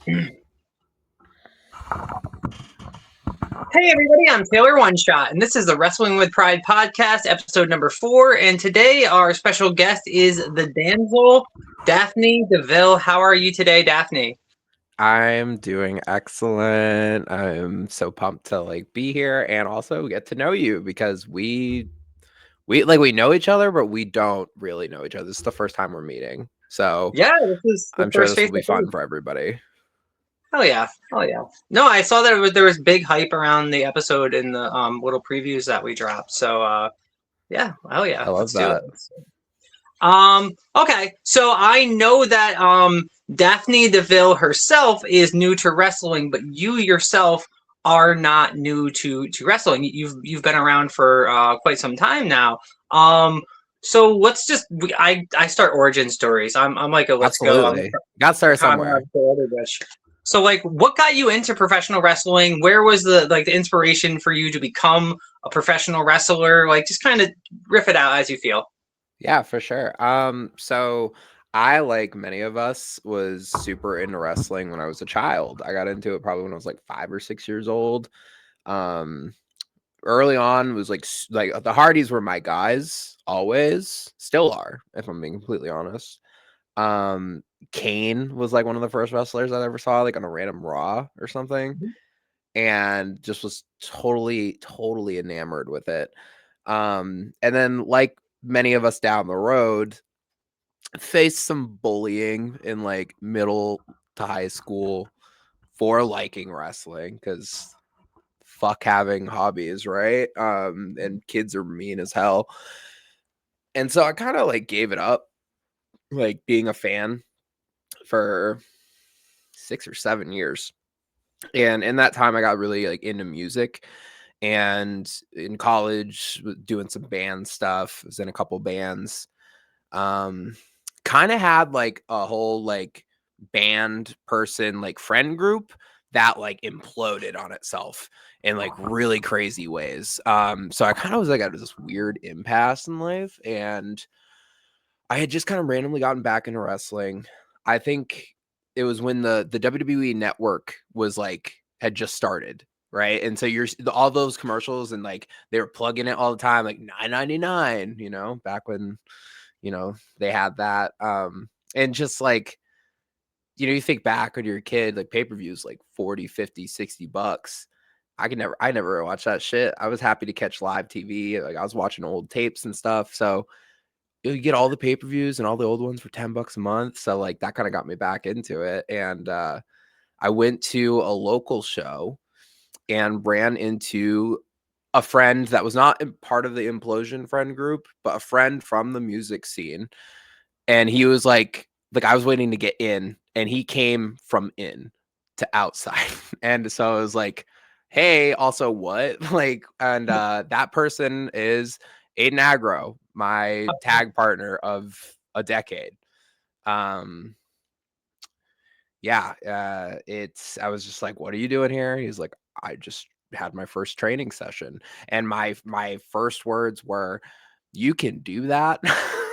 Hey everybody, I'm Taylor OneShot, and this is the Wrestling with Pride podcast, episode number 4. And today our special guest is the Damsel, Daphne Deville. How are you today, Daphne? I'm doing excellent. I'm so pumped to be here and also get to know you because we know each other, but we don't really know each other. This is the first time we're meeting. So Yeah, this is the I'm sure first this face will to be face. fun for everybody. Hell yeah, hell yeah. No, I saw that there was big hype around the episode in the little previews that we dropped. So yeah, hell yeah, I love let's do it. that. Okay, so I know that Daphne Deville herself is new to wrestling, but you yourself are not new to wrestling. You've been around for quite some time now. So let's just I start origin stories. I'm like a let's go. I'm Absolutely. Got to a start Conrad somewhere. the other bitch. So like, what got you into professional wrestling? Where was the inspiration for you to become a professional wrestler? Like, just kind of riff it out as you feel. Yeah, for sure. So I, like many of us, was super into wrestling when I was a child. I got into it probably when I was like 5 or 6 years old. Um, Early on was like the Hardys were my guys, always, still are, if I'm being completely honest. Um, Kane was like one of the first wrestlers I ever saw, like on a random Raw or something, and just was totally enamored with it. And then, like many of us down the road, faced some bullying in like middle to high school for liking wrestling because fuck having hobbies, right? And kids are mean as hell. And so I kind of like gave it up, like being a fan for 6 or 7 years. And in that time I got really like into music, and in college doing some band stuff. I was in a couple bands. Um Kind of had like a whole like band person like friend group that like imploded on itself in like really crazy ways. So I kind of was like at this weird impasse in life, and I had just kind of randomly gotten back into wrestling. I think it was when the WWE network was like had just started, right? And so all those commercials, and like they were plugging it all the time, like $9.99, back when they had that. And just like, you think back when you're a kid, like pay-per-views like 40, 50, $60. I never watched that shit. I was happy to catch live TV. Like I was watching old tapes and stuff. So you get all the pay-per-views and all the old ones for $10 a month. So like that kind of got me back into it. And I went to a local show and ran into a friend that was not part of the Implosion friend group, but a friend from the music scene. And he was like I was waiting to get in, and he came from in to outside. And so I was like, hey, also what? Like, and that person is Aiden Agro, my tag partner of a decade. Um, yeah, I was just like, what are you doing here? He's like, I just had my first training session. And my first words were, you can do that.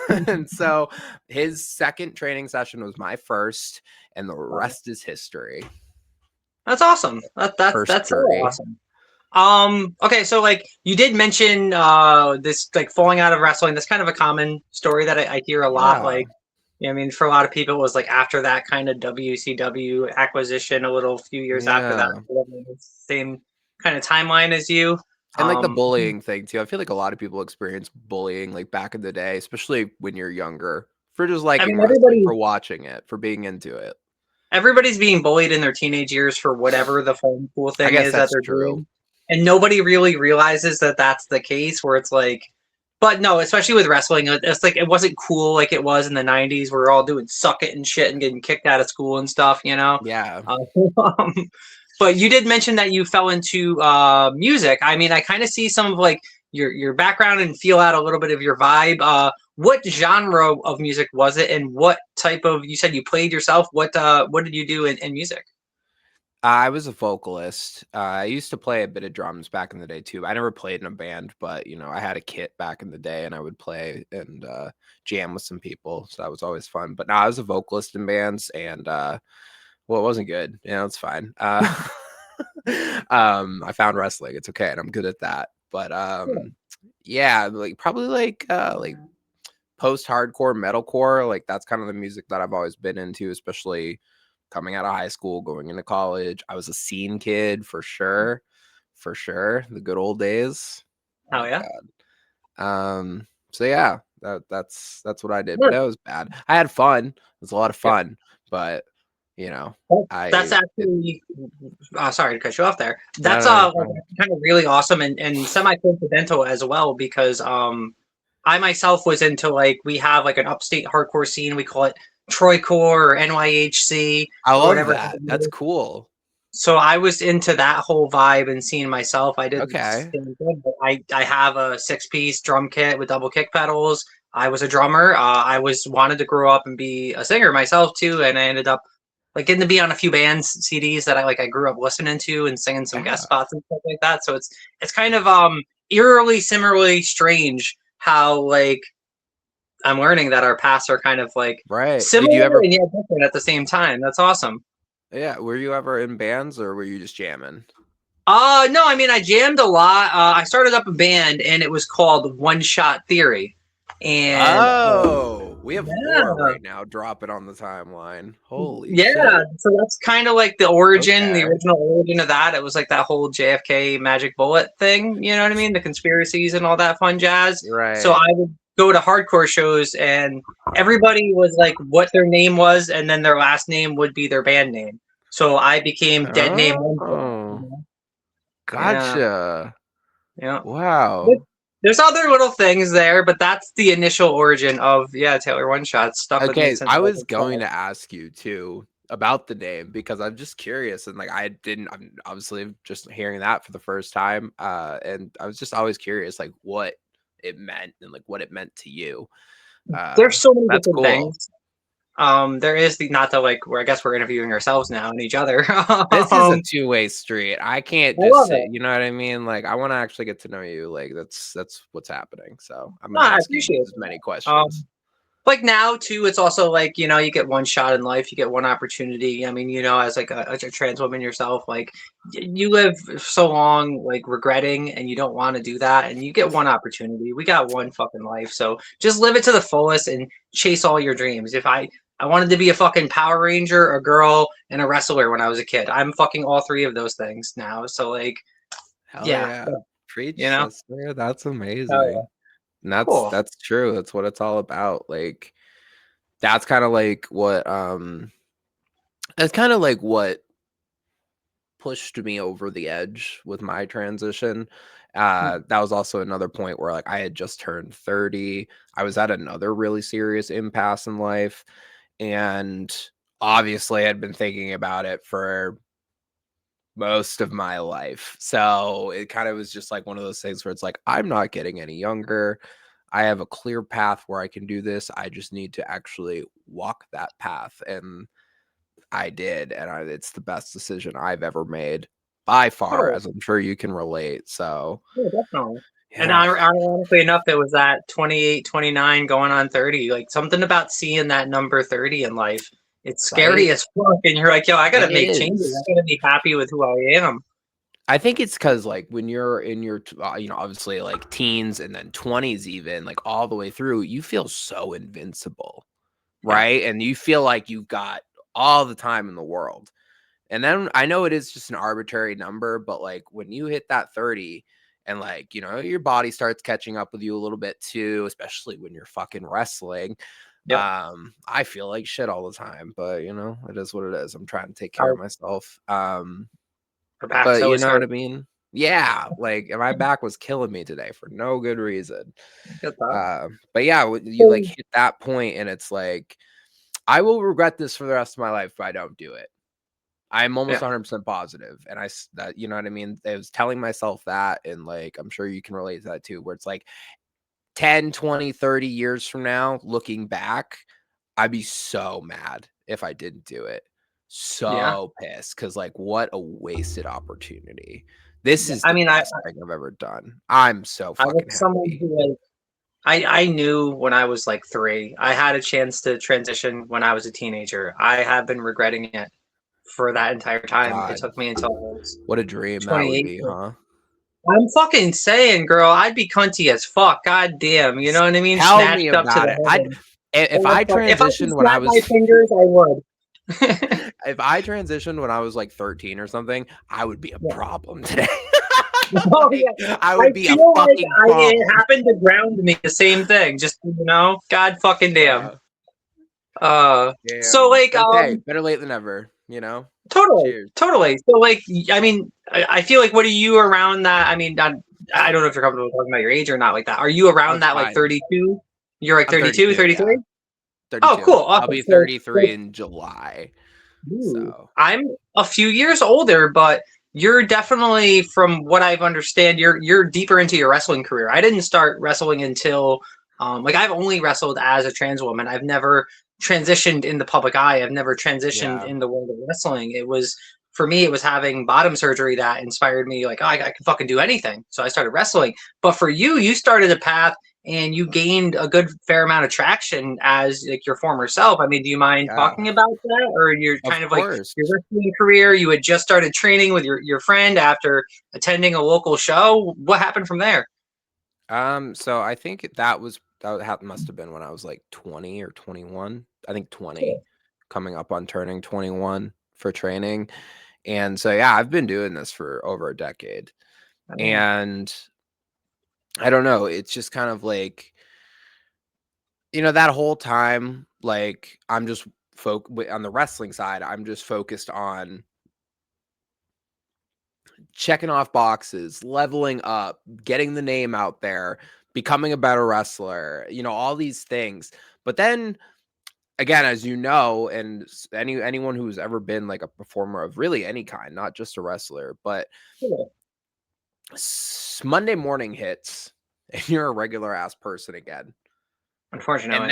And so his second training session was my first, and the rest is history. That's awesome. That's so Herstory. awesome. Okay, so like you did mention this like falling out of wrestling. That's kind of a common story that I hear a lot. Yeah. Like, I mean, for a lot of people, it was like after that kind of WCW acquisition, a little few years after that, Yeah. same kind of timeline as you. And like the Um, bullying thing too. I feel like a lot of people experience bullying like back in the day, especially when you're younger, for just I liking mean, wrestling, for watching it, for being into it. everybody's being bullied in their teenage years for whatever the fun cool I thing guess is that that's they're true. doing, and nobody really realizes that that's the case. Where it's like, but no, especially with wrestling, it's like it wasn't cool like it was in the '90s. Where we're all doing suck it and shit and getting kicked out of school and stuff, you know. Yeah. Uh, but you did mention that you fell into music. I mean, I kind of see some of like your background and feel out a little bit of your vibe. What genre of music was it, and what type of? You said you played yourself. What did you do in music? I was a vocalist. I used to play a bit of drums back in the day too. I never played in a band, but I had a kit back in the day, and I would play and jam with some people. So that was always fun. But no, I was a vocalist in bands, and Well, it wasn't good. Yeah, it's fine. I found wrestling. It's okay, and I'm good at that. But yeah, like probably like post-hardcore metalcore. Like that's kind of the music that I've always been into, especially coming out of high school, going into college. I was a scene kid for sure. For sure. The good old days. Oh Oh my yeah. God. So yeah, that's what I did, but Good. that was bad. I had fun. It was a lot of Yep. fun, but you know, That's I it, actually sorry to cut you off there. no, That's no, you're like, fine. kind of really awesome and semi coincidental as well because I myself was into like we have like an upstate hardcore scene. We call it Troycore or NYHC I or love whatever. that. That's cool. So I was into that whole vibe and scene myself. I didn't Okay. stand good, but I have a 6-piece drum kit with double kick pedals. I was a drummer. I was wanted to grow up and be a singer myself too, and I ended up like getting to be on a few bands CDs that I grew up listening to and singing some guest Yeah. spots and stuff like that. So it's kind of eerily similarly strange how like I'm learning that our paths are kind of like Right. Did you similar ever and yet different at the same time. That's awesome. yeah, were you ever in bands or were you just jamming? No, I mean I jammed a lot. I started up a band and it was called One Shot Theory, and Oh, we have four yeah, right now dropping on the timeline. Holy shit. yeah. So that's kind of like the origin, the Okay. original origin of that. It was like that whole JFK Magic Bullet thing. You know what I mean? The conspiracies and all that fun jazz. So Right. I would go to hardcore shows and everybody was like what their name was, and then their last name would be their band name. So I became Dead Name One Shot. You Oh, know? Yeah, gotcha. yeah. Wow. There's other little things there, but that's the initial origin of Taylor OneShot stuff that made Okay, sense. I Like was going to ask you too about the name because I'm just curious and like I'm obviously just hearing that for the first time. And I was just always curious like what it meant and like what it meant to you. there's so many That's different cool. things. There is the not to like where I guess we're interviewing ourselves now and each other. This is a two-way street. I can't I just love say, it. you know what I mean? Like I want to actually get to know you. Like that's what's happening. So I'm No, gonna I ask you appreciate as many that. questions. Like now too, it's also like you get one shot in life, you get one opportunity. I mean, as like a trans woman yourself, like you live so long like regretting, and you don't want to do that, and you get one opportunity. We got one fucking life, so just live it to the fullest and chase all your dreams. If I wanted to be a fucking Power Ranger, a girl, and a wrestler when I was a kid, I'm fucking all three of those things now. So like, Hell yeah, yeah. you Preach, know, sister. That's oh, amazing. And cool. that's true. That's what it's all about. Like that's kind of like what that's kind of like what pushed me over the edge with my transition. That was also another point where like I had just turned 30. I was at another really serious impasse in life and obviously I'd been thinking about it for most of my life. So it kind of was just like one of those things where it's like I'm not getting any younger. I have a clear path where I can do this. I just need to actually walk that path. And I did. And it's the best decision I've ever made by far, Cool. as I'm sure you can relate. So, Yeah, definitely. And yeah. ironically enough, it was that 28, 29, going on 30. Like something about seeing that number 30 in life. It's scary Right. as fuck. And you're like, yo, I It gotta make changes. is. I gotta be happy with who I am. I think it's because, like, when you're in your, obviously, like teens and then 20s, even like all the way through, you feel so invincible, Yeah. right? And you feel like you've got all the time in the world. And then I know it is just an arbitrary number, but like when you hit that 30 and like, your body starts catching up with you a little bit too, especially when you're fucking wrestling. Yep. I feel like shit all the time, but it is what it is. I'm trying to take care Our, of myself. our backs But you always know what hurt. I mean? Yeah, like my back was killing me today for no good reason. Get that. But yeah, when you like So, hit that point and it's like, I will regret this for the rest of my life if I don't do it. I'm almost yeah. 100% positive. And that, you know what I mean? I was telling myself that, and like, I'm sure you can relate to that too, where it's like 10, 20, 30 years from now, looking back, I'd be so mad if I didn't do it. Yeah. So pissed. Cause like, what a wasted opportunity. This Yeah. is I the mean, best thing I've ever done. I'm so I was fucking someone happy. who like I knew when I was like 3. I had a chance to transition when I was a teenager. I have been regretting it for that entire time. It God, took me until I was what a dream that would 28. be, huh? I'm fucking saying, girl, I'd be cunty as fuck. God damn, you know what I mean? Tell me Snatched up to about the it. I'd heaven. if God, I fuck. If I could transitioned when I snap my was fingers, I would. if I transitioned when I was like 13 or something, I would be a Yeah. problem today. Oh Like, yeah. I I would be a feel like fucking it problem. happened to ground me. The same thing. Just God fucking damn. Uh, So Damn. like But hey, better late than never, you know? totally, Cheers. totally. So like I mean, I feel like what are you around that? I mean, I don't know if you're comfortable talking about your age or not like that. Are you Oh, around it's that like fine. 32? You're like I'm 32, 32, 33? yeah. Oh, 32. cool. I'll Awesome. be So, 33 in July. ooh, So, I'm a few years older, but you're definitely, from what I've understand, you're deeper into your wrestling career. I didn't start wrestling until, like I've only wrestled as a trans woman. I've never transitioned in the public eye. I've never transitioned yeah. in the world of wrestling. It was for me, it was having bottom surgery that inspired me. Like, oh, I can fucking do anything. So I started wrestling. But for you, you started a path and you gained a good fair amount of traction as like your former self. I mean, do you mind Yeah. talking about that, or you're Of kind of like course. your wrestling career? You had just started training with your friend after attending a local show. What happened from there? So I think that must have been when I was like 20 or 21. I think 20, Cool. coming up on turning 21 for training. And so yeah, I've been doing this for over a decade. I mean, And I don't know, it's just kind of like, that whole time, like I'm just on the wrestling side, I'm just focused on checking off boxes, leveling up, getting the name out there, becoming a better wrestler, all these things. But then again, as you know, and anyone who's ever been like a performer of really any kind, not just a wrestler, but cool. Monday morning hits and you're a regular ass person again. And Unfortunately,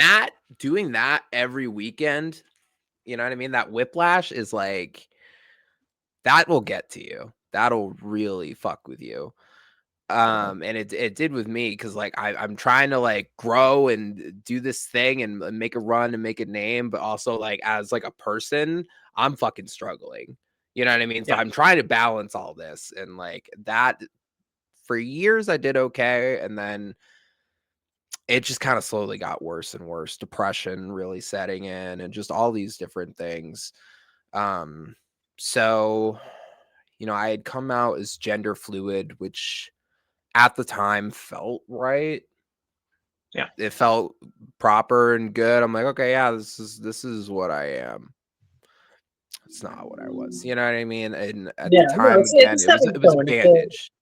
doing that every weekend, you know what I mean? That whiplash is like, that will get to you. That'll really fuck with you. And it did with me, because like I'm trying to like grow and do this thing and make a run and make a name, but also like as like a person, I'm fucking struggling. You know what I mean? So yeah. I'm trying to balance all this, and like that for years I did okay, and then it just kind of slowly got worse and worse. Depression really setting in, and just all these different things. Um, so I had come out as gender fluid, which at the time felt right. Yeah. It felt proper and good. I'm like, okay, yeah, this is what I am. It's not what I was. You know what I mean? And at Yeah, the no, time, it's a again, it was stepping it was a stone. bandage.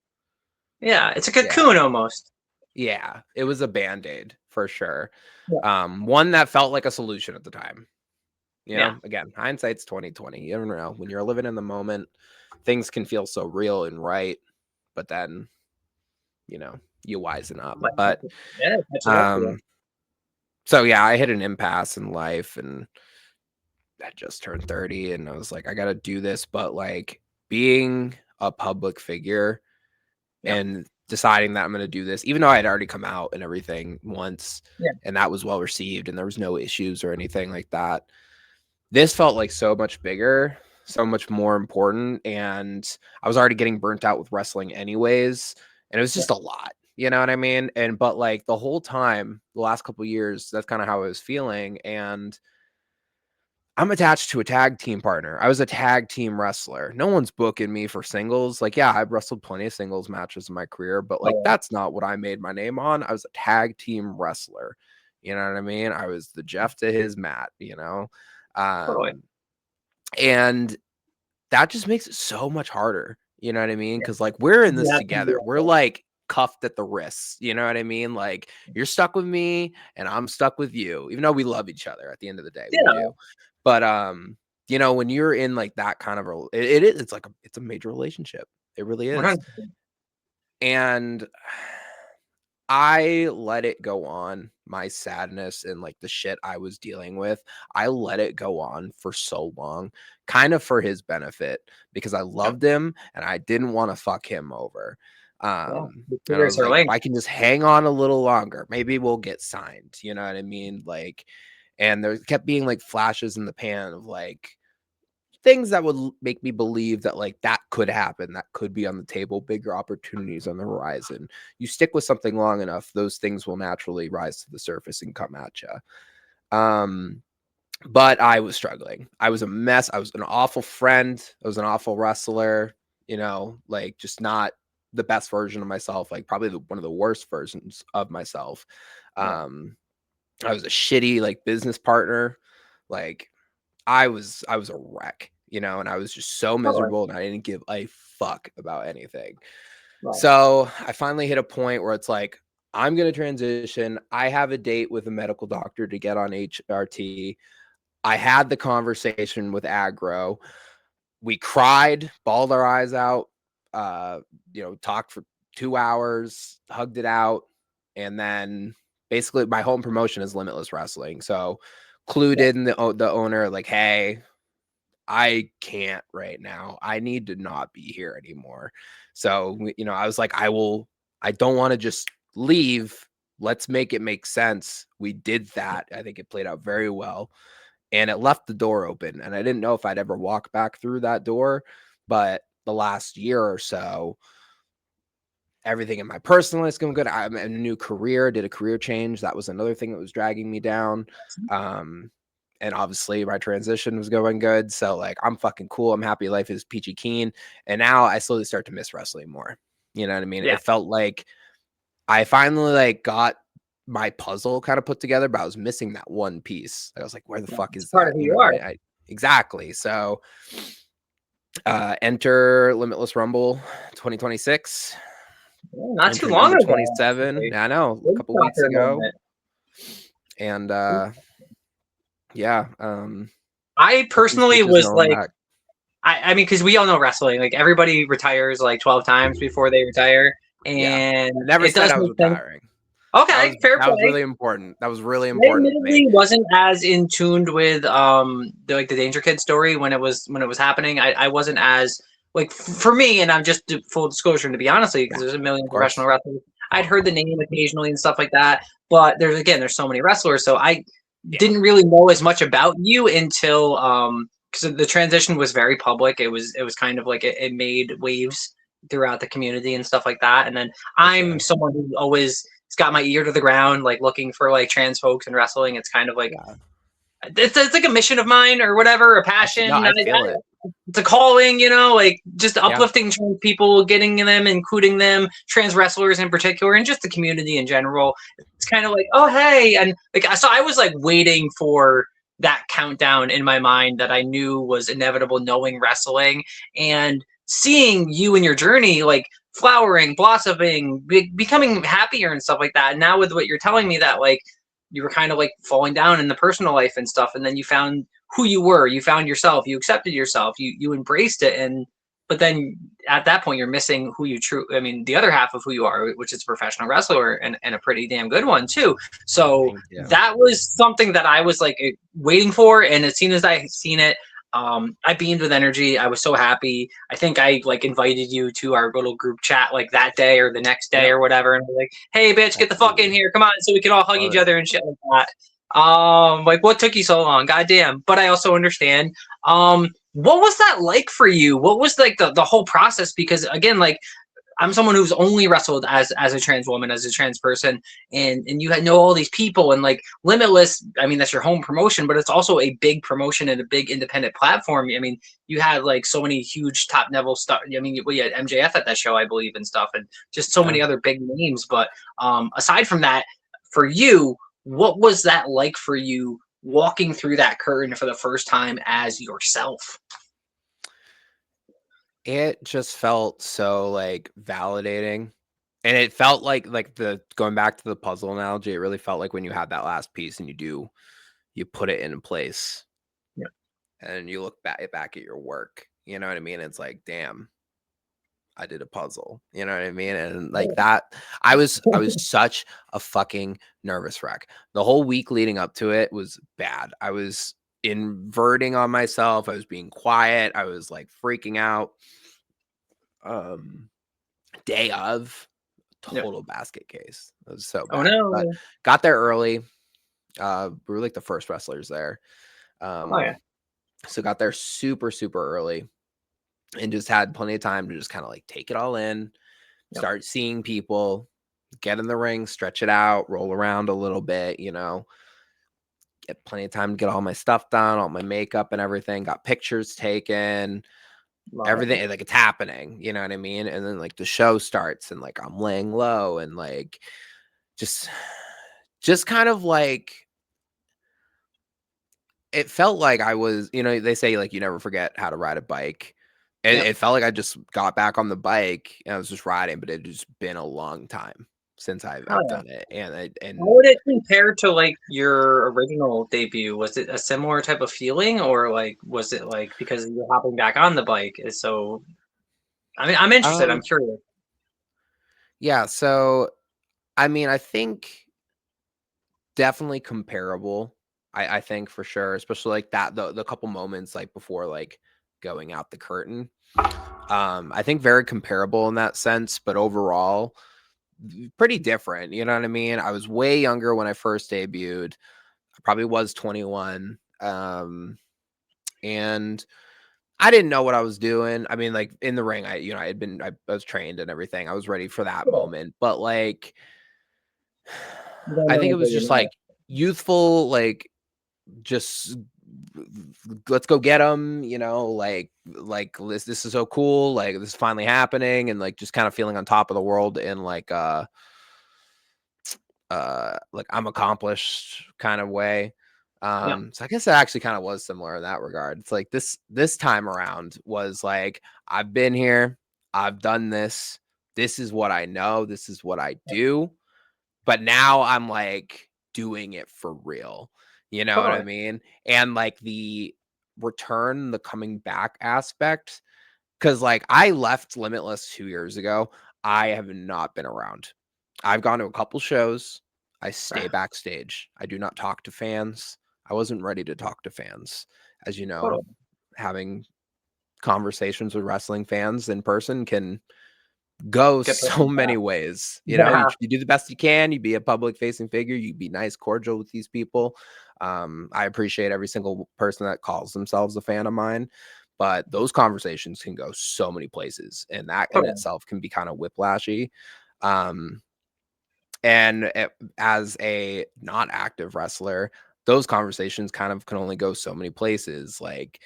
It's a Yeah. cocoon almost. Yeah. It was a band-aid for sure. Yeah. One that felt like a solution at the time. Yeah. Again, hindsight's 2020. You never know. When you're living in the moment, things can feel so real and right, but then, you wisen up. Like, But yeah, catches up to you. um so yeah, I hit an impasse in life, and I just turned 30, and I was like, I got to do this. But like being a public figure Yeah. and deciding that I'm going to do this, even though I had already come out and everything once, Yeah. and that was well received and there was no issues or anything like that. This felt like so much bigger, so much more important. And I was already getting burnt out with wrestling anyways. And it was Yeah. just a lot. You know what I mean? But like the whole time, the last couple of years, that's kind of how I was feeling. And I'm attached to a tag team partner. I was a tag team wrestler. No one's booking me for singles. Like, yeah, I've wrestled plenty of singles matches in my career, but like Oh, that's not what I made my name on. I was a tag team wrestler. You know what I mean? I was the Jeff to his Matt, totally. Um, and that just makes it so much harder. You know what I mean? Yeah. Because like we're in this Yeah. Yeah. together. We're like cuffed at the wrists. You know what I mean? Like you're stuck with me and I'm stuck with you, even though we love each other at the end of the day. We Yeah. do. But when you're in like that kind of it's a major relationship. It really is. 100%. And I let it go on, my sadness and like the shit I was dealing with. I let it go on for so long, kind of for his benefit, because I Yeah. loved him and I didn't want to fuck him over. Yeah. The And I careers was are like, if linked. I can just hang on a little longer, maybe we'll get signed. You know what I mean? Like, and there kept being like flashes in the pan of like things that would make me believe that like that could happen, that could be on the table, bigger opportunities on the horizon. You stick with something long enough, those things will naturally rise to the surface and come at you. But I was struggling. I was a mess. I was an awful friend. I was an awful wrestler, you know, like just not the best version of myself, like probably one of the worst versions of myself. I was a shitty like business partner. Like I was a wreck, you know, and I was just so miserable and I didn't give a fuck about anything. So I finally hit a point where it's like, I'm going to transition. I have a date with a medical doctor to get on HRT. I had the conversation with Aggro. We cried, bawled our eyes out, you know, talked for 2 hours, hugged it out. And then basically my home promotion is Limitless Wrestling. So clued in the owner, like, hey, I can't right now. I need to not be here anymore. So, you know, I was like, I don't want to just leave. Let's make it make sense. We did that. I think it played out very well. And it left the door open. And I didn't know if I'd ever walk back through that door. But the last year or so, everything in my personal life is going good. I'm in a new career, did a career change. That was another thing that was dragging me down. And obviously my transition was going good. So like, I'm fucking cool. I'm happy. Life is peachy keen. And now I slowly start to miss wrestling more. You know what I mean? Yeah. It felt like I finally like got my puzzle kind of put together, but I was missing that one piece. I was like, where the fuck is part that? of who You know you what are. I mean? Exactly. So enter Limitless Rumble 2026. Not too Entered long number ago. 27. Actually. Yeah, I know, a Big couple weeks soccer ago. moment. And yeah, I personally just was going like, back. I mean, because we all know wrestling, like everybody retires like 12 times before they retire, Yeah. and I never it said does I was make sense. retiring. Okay, fair That was play. really important. That was really I important to me. admittedly wasn't as in tuned with the Danger Kid story when it was happening. I wasn't as like for me, and I'm just full disclosure to be honestly, because Yeah, there's a million of professional course. wrestlers. I'd heard the name occasionally and stuff like that, but there's so many wrestlers, so I Yeah. didn't really know as much about you until because the transition was very public. It was kind of like it made waves throughout the community and stuff like that. And then I'm Sure. someone who always it's got my ear to the ground, like looking for like trans folks in wrestling. It's kind of like Yeah. it's like a mission of mine or whatever, a No, passion. I feel it. It's a calling, like just Yeah. uplifting trans people, getting them, including them, trans wrestlers in particular, and just the community in general. It's kind of like, oh hey, and like so I was like waiting for that countdown in my mind that I knew was inevitable, knowing wrestling and seeing you in your journey, like flowering, blossoming, becoming happier and stuff like that. And now with what you're telling me that like you were kind of like falling down in the personal life and stuff, and then you found who you were, you found yourself, you accepted yourself, you embraced it, and but then at that point you're missing who you the other half of who you are, which is a professional wrestler and a pretty damn good one too. So Thank you. that was something that I was like waiting for, and as soon as I seen it, I beamed with energy. I was so happy. I think I like invited you to our little group chat like that day or the next day Yeah. or whatever, and we're like, "Hey, bitch, get the fuck in here! Come on!" So we can all hug Love each it. other and shit like that. Like what took you so long? Goddamn! But I also understand. What was that like for you? What was like the whole process? Because again, like I'm someone who's only wrestled as a trans woman, as a trans person, and you know all these people and like Limitless. I mean, that's your home promotion, but it's also a big promotion and a big independent platform. I mean, you had like so many huge top level stuff. I mean, we had MJF at that show, I believe, and stuff, and just so Yeah. many other big names. But aside from that, for you, what was that like for you walking through that curtain for the first time as yourself? It just felt so like validating. And it felt like the going back to the puzzle analogy, it really felt like when you had that last piece and you put it in place Yeah. and you look back at your work. You know what I mean? It's like, damn, I did a puzzle. You know what I mean? And like that, I was such a fucking nervous wreck. The whole week leading up to it was bad. I was inverting on myself. I was being quiet. I was like freaking out. Day of Yeah. total basket case. It was so Oh bad. But no. got there early. We were like the first wrestlers there. Oh yeah. So got there super, super early and just had plenty of time to just kind of like take it all in, Yep. start seeing people, get in the ring, stretch it out, roll around a little bit, you know, get plenty of time to get all my stuff done, all my makeup and everything, got pictures taken, Love it. everything, like it's happening, you know what I mean? And then like the show starts and like I'm laying low and like just kind of like it felt like I was, you know, they say like you never forget how to ride a bike. Yep. It felt like I just got back on the bike and I was just riding, but it had just been a long time since Oh, I've yeah. done it. And How would it compare to like your original debut? Was it a similar type of feeling, or like was it like because you're hopping back on the bike is so? I mean, I'm interested. I'm um curious. yeah, so I mean, I think definitely comparable. I think for sure, especially like that the couple moments like before like going out the curtain. I think very comparable in that sense, but overall pretty different. You know what I mean? I was way younger when I first debuted. I probably was 21. And I didn't know what I was doing. I mean, like in the ring, I was trained and everything. I was ready for that Cool. moment. But like You don't I know think it until was you're just not. like youthful, like just let's go get them, you know, like this is so cool, like this is finally happening, and like just kind of feeling on top of the world in like I'm accomplished kind of way. Yeah. So I guess it actually kind of was similar in that regard. It's like this time around was like I've been here, I've done this is what I know, this is what I do, but now I'm like doing it for real. You know what I Totally. mean? And like the return, the coming back aspect, because like I left Limitless 2 years ago. I have not been around. I've gone to a couple shows. I stay backstage. I do not talk to fans. I wasn't ready to talk to fans. As you know, Totally. having conversations with wrestling fans in person can go Get so pushing many back. ways. You know, Yeah. you do the best you can. You be a public facing figure. You be nice, cordial with these people. I appreciate every single person that calls themselves a fan of mine, but those conversations can go so many places, and that in Totally. itself can be kind of whiplashy. Um, as a not active wrestler, those conversations kind of can only go so many places. Like,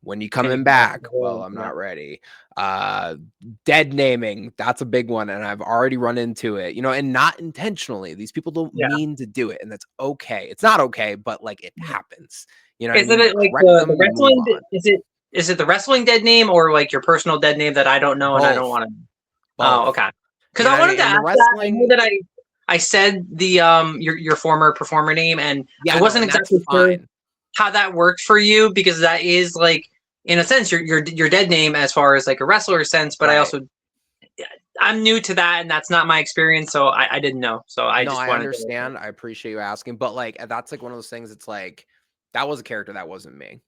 when you Can you coming come back? back? Well, I'm Yeah. not ready. Uh, Dead naming, that's a big one, and I've already run into it, you know, and not intentionally. These people don't Yeah. mean to do it, and that's okay. It's not okay, but like it happens. You know what I Is mean? You it like correct the them, you move wrestling? on. Is it the wrestling dead name or like your personal dead name that I don't know and I don't Both, want to? Oh, both. okay. Because You know I what I mean? wanted to And the ask that. I know wrestling, that I said the your former performer name, and I yeah, no, wasn't and that's exactly sure fine. how that worked for you because that is like in a sense your dead name as far as like a wrestler sense. But I Right. also I'm new to that, and that's not my experience, so I didn't know. So I No, just I wanted to. understand. I appreciate you asking, but like that's like one of those things. It's like that was a character that wasn't me.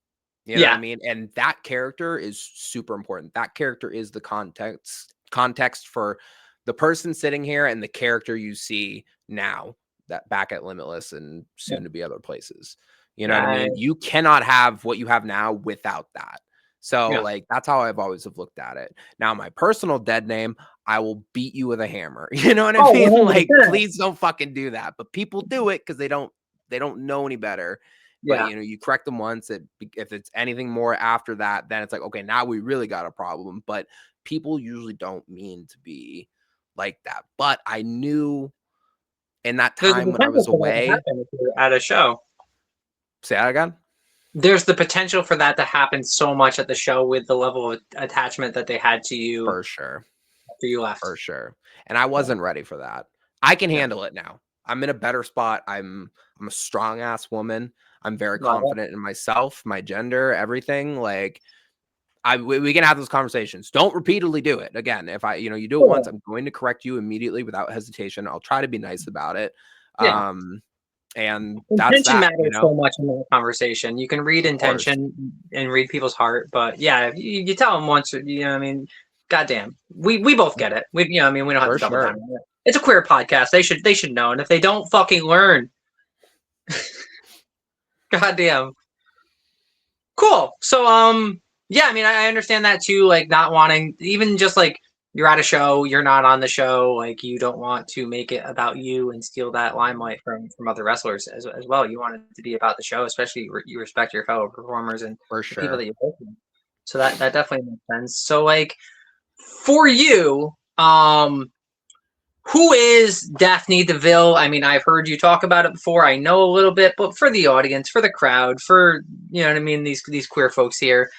You know what I Yeah. mean? And that character is super important. That character is the context for the person sitting here and the character you see now that back at Limitless and Yeah. soon to be other places. You know what I I, mean? You cannot have what you have now without that. So yeah. like that's how I've always have looked at it. Now my personal dead name, I will beat you with a hammer. You know what I Oh, mean? Like 100%. please don't fucking do that. But people do it because they don't know any better. But Yeah. you know, you correct them once. If it's anything more after that, then it's like, okay, now we really got a problem. But people usually don't mean to be like that. But I knew in that There's the time when I potential was for that to away, happen if you're at a show. say that again. There's the potential for that to happen so much at the show with the level of attachment that they had to you For sure. after you left. For sure. And I Yeah. wasn't ready for that. I can Yeah. handle it now. I'm in a better spot. I'm a strong ass woman. I'm very Love it. confident in myself, my gender, everything. Like we can have those conversations. Don't repeatedly do it. Again, if you do it once, Cool. I'm going to correct you immediately without hesitation. I'll try to be nice about it. Yeah. And that's Intention that, matters so much in that conversation. You can read of course. intention and read people's heart, but yeah, if you tell them once, you know, what I mean, goddamn, we both get it. We, you know, what I mean, we don't have For to double down sure. on it. It's a queer podcast. They should know, and if they don't fucking learn, goddamn. Cool. So, yeah, I mean, I understand that too. Like, not wanting, even just like you're at a show, you're not on the show. Like, you don't want to make it about you and steal that limelight from other wrestlers as well. You want it to be about the show, especially you respect your fellow performers and For the people that sure. you work with. So that definitely makes sense. So, like, for you, who is Daphne Deville? I mean, I've heard you talk about it before. I know a little bit, but for the audience, for the crowd, for you know what I mean, these queer folks here,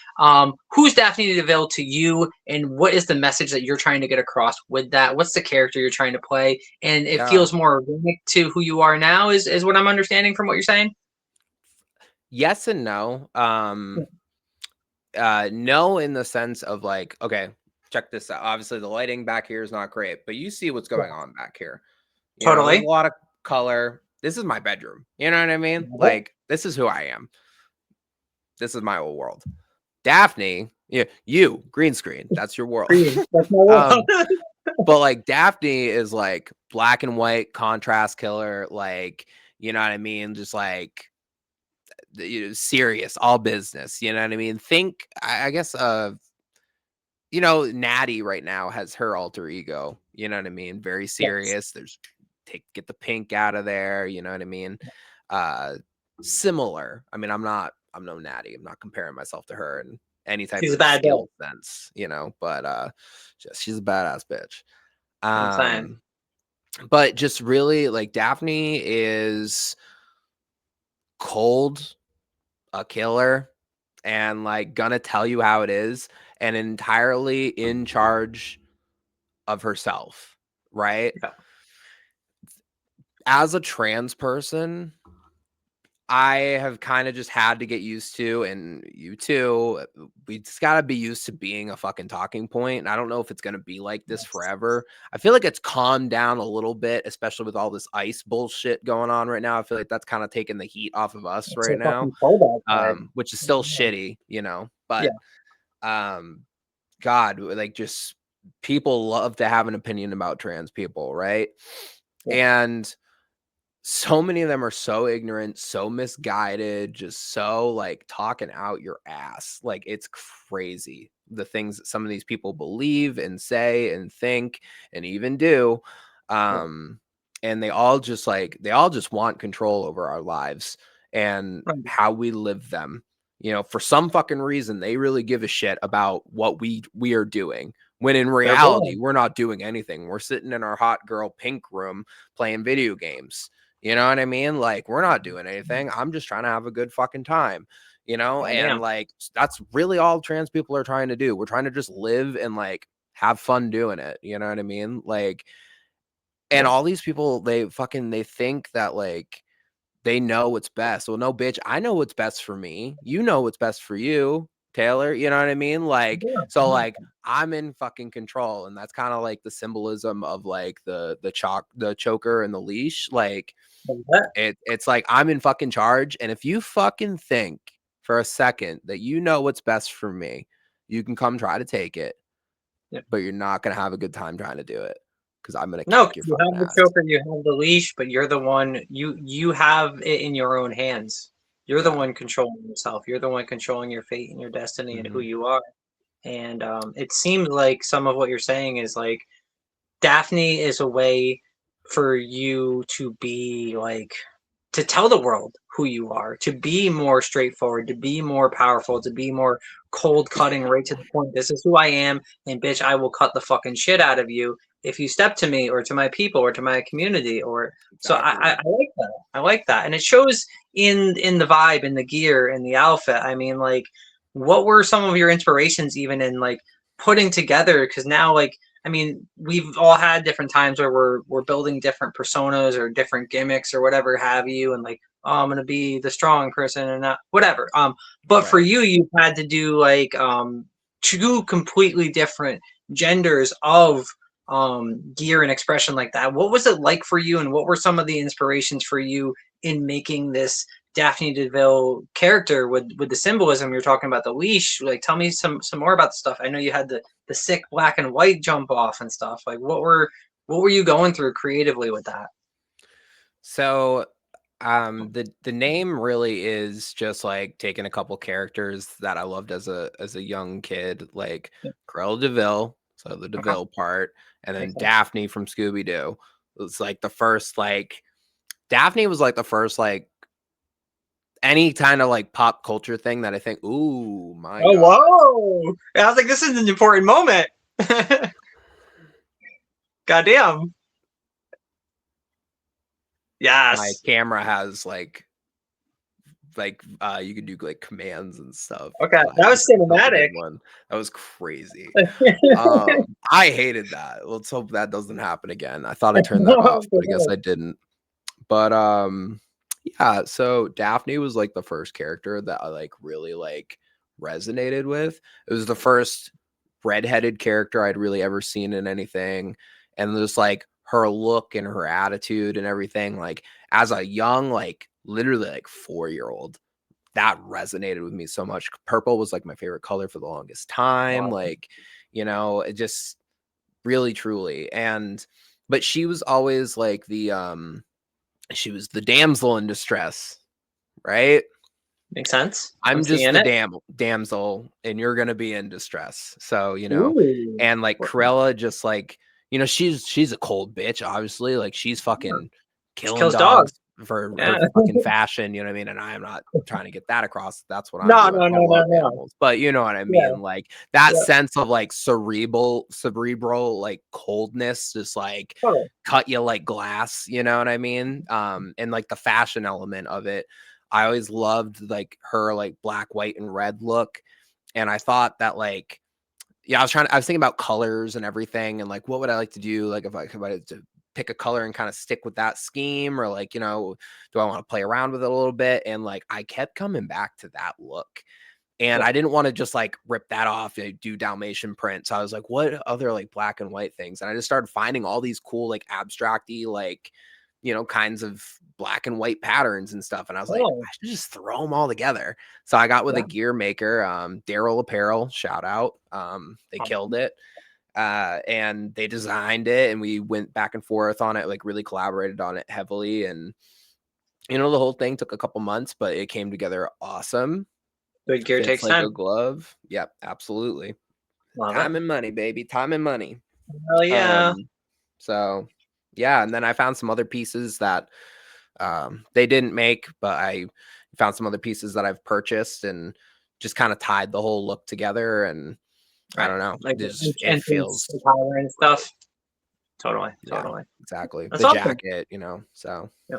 who's Daphne Deville to you, and what is the message that you're trying to get across with that? What's the character you're trying to play? And it Yeah. feels more organic to who you are now, is what I'm understanding from what you're saying. Yes and no. No, in the sense of like, okay, check this out. Obviously, the lighting back here is not great, but you see what's Yeah, going on back here. You know, there's a totally. lot of color. This is my bedroom. You know what I mean? Like, this is who I am. This is my whole world. Daphne, yeah, you green screen. That's your world. Green. That's my world. um, but like Daphne is like black and white contrast killer. Like, you know what I mean? Just like serious, all business. You know what I mean? Think, I guess, you know, Natty right now has her alter ego. You know what I mean? Very Yes. serious. There's get the pink out of there. You know what I mean? Uh, Similar. I mean, I'm no Natty. I'm not comparing myself to her in any type She's a of bad bitch. skill sense, you know, but she's a badass bitch. I'm saying. Um, but just really like Daphne is cold, a killer, and like gonna tell you how it is, and entirely in charge of herself, right? Yeah. As a trans person, I have kind of just had to get used to, and you too, we just got to be used to being a fucking talking point. And I don't know if it's going to be like this Yes. forever. I feel like it's calmed down a little bit, especially with all this ICE bullshit going on right now. I feel like that's kind of taking the heat off of us It's so right now, fucking cold outside. which is still shitty, you know, Yeah. but um, God, like just people love to have an opinion about trans people, right? Yeah. And so many of them are so ignorant, so misguided, just so like talking out your ass. Like it's crazy the things that some of these people believe and say and think and even do. Yeah. Um, and they all just want control over our lives and Right. how we live them. You know, for some fucking reason, they really give a shit about what we are doing. When in They're reality, bored. we're not doing anything. We're sitting in our hot girl pink room playing video games. You know what I mean? Like, we're not doing anything. I'm just trying to have a good fucking time, you know? And Goddamn. like, that's really all trans people are trying to do. We're trying to just live and like have fun doing it. You know what I mean? Like, and Yeah. all these people, they think that like they know what's best. Well, no, bitch, I know what's best for me. You know what's best for you, Taylor. You know what I mean? Like, so Yeah. like I'm in fucking control. And that's kind of like the symbolism of like the choker and the leash. Like, it's like I'm in fucking charge, and if you fucking think for a second that you know what's best for me, you can come try to take it, Yeah. but you're not gonna have a good time trying to do it because I'm gonna No, kick 'cause your you fucking have the ass. choker, you have the leash, but you're the one you have it in your own hands. You're the Yeah. one controlling yourself. You're the one controlling your fate and your destiny and who Hmm. you are. And it seems like some of what you're saying is like Daphne is a way for you to be like to tell the world who you are, to be more straightforward, to be more powerful, to be more cold cutting right to the point. This is who I am, and bitch, I will cut the fucking shit out of you if you step to me or to my people or to my community or so Exactly. I like that. I like that. And it shows in the vibe, in the gear, in the outfit. I mean, like, what were some of your inspirations even in like putting together? Because now like I mean, we've all had different times where we're building different personas or different gimmicks or whatever have you, and like, oh, I'm gonna be the strong person and not whatever. But for Right. you, you've had to do like two completely different genders of gear and expression like that. What was it like for you, and what were some of the inspirations for you in making this Daphne Deville character with the symbolism you're talking about the leash? Like, tell me some more about the stuff. I know you had the sick black and white jump off and stuff. Like, what were you going through creatively with that? So The name really is just like taking a couple characters that I loved as a young kid, like Yeah. Cruella DeVille, so the Okay. DeVille part, and Makes then sense. Daphne from Scooby Doo. It's like the first like Daphne was like the first like any kind of like pop culture thing that I think, ooh, my Oh, God. whoa! I was like, this is an important moment. Goddamn. My Yes. camera has like you could do like commands and stuff. Okay, I that just was set up a cinematic. good one. That was crazy. I hated that. Let's hope that doesn't happen again. I thought I turned that off, but I guess I didn't. But yeah, so Daphne was like the first character that I like really like resonated with. It was the first redheaded character I'd really ever seen in anything. And just like her look and her attitude and everything, like as a young, like literally like 4-year-old, that resonated with me so much. Purple was like my favorite color for the longest time. Wow. Like, it just really truly. And but she was always like she was the damsel in distress, right? Makes sense. I'm I'm just seeing the it. damsel and you're gonna be in distress. So, Ooh. and like Cruella just like, she's a cold bitch, obviously. Like she's fucking She killing kills dogs. dogs for Yeah. her fucking fashion, you know what I mean? And I am not trying to get that across. That's what I'm No, doing. no, I no, no, love no. animals. But you know what I Yeah, mean? Like that yeah. sense of like cerebral like coldness, just like Totally. cut you like glass, you know what I mean? And like the fashion element of it. I always loved like her like black, white, and red look. And I thought that like, yeah, I was thinking about colors and everything and like what would I like to do? Like if I had to pick a color and kind of stick with that scheme, or like, do I want to play around with it a little bit? And like I kept coming back to that look. And Yeah. I didn't want to just like rip that off and do Dalmatian print. So I was like, what other like black and white things? And I just started finding all these cool, like abstracty, like, kinds of black and white patterns and stuff. And I was like, Oh, I should just throw them all together. So I got with a yeah. gear maker, Daryl Apparel, shout out. They killed Awesome. it. And they designed it and we went back and forth on it, like really collaborated on it heavily. And, the whole thing took a couple months, but it came together awesome. Good gear Fits takes like a time. glove. Yep, absolutely. Love it. Time and money, baby. Time and money. Hell yeah. Um, so yeah, and then I found some other pieces that they didn't make, but I found some other pieces that I've purchased and just kind of tied the whole look together. And I Right. don't know, Like it entrance feels attire and stuff. Totally. yeah, Totally. exactly. That's The awesome. jacket, so Yeah.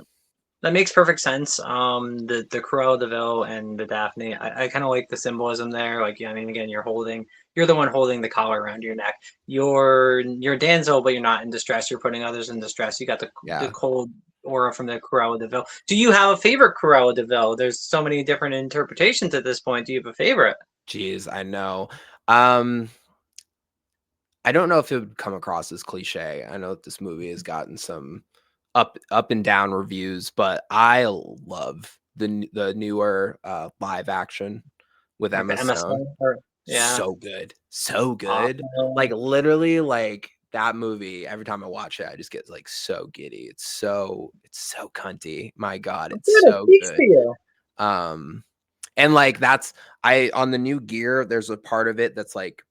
That makes perfect sense. The Cruella de Vil and the Daphne. I kind of like the symbolism there. Like, yeah, I mean, again, you're the one holding the collar around your neck. You're Danzel, but you're not in distress. You're putting others in distress. You got the yeah. cold aura from the Cruella de Vil. Do you have a favorite Cruella de Vil? There's so many different interpretations at this point. Do you have a favorite? Geez, I know. Um, I don't know if it would come across as cliche. I know that this movie has gotten some up and down reviews, but I love the newer live action with Like Emma the Emma Stone. Stone? Or, yeah. So good. So good. Like Awesome. literally like that movie, every time I watch it, I just get like so giddy. It's so cunty. My God, Good. it's It so speaks to good. you. Um and like that's I on the new gear, there's a part of it that's like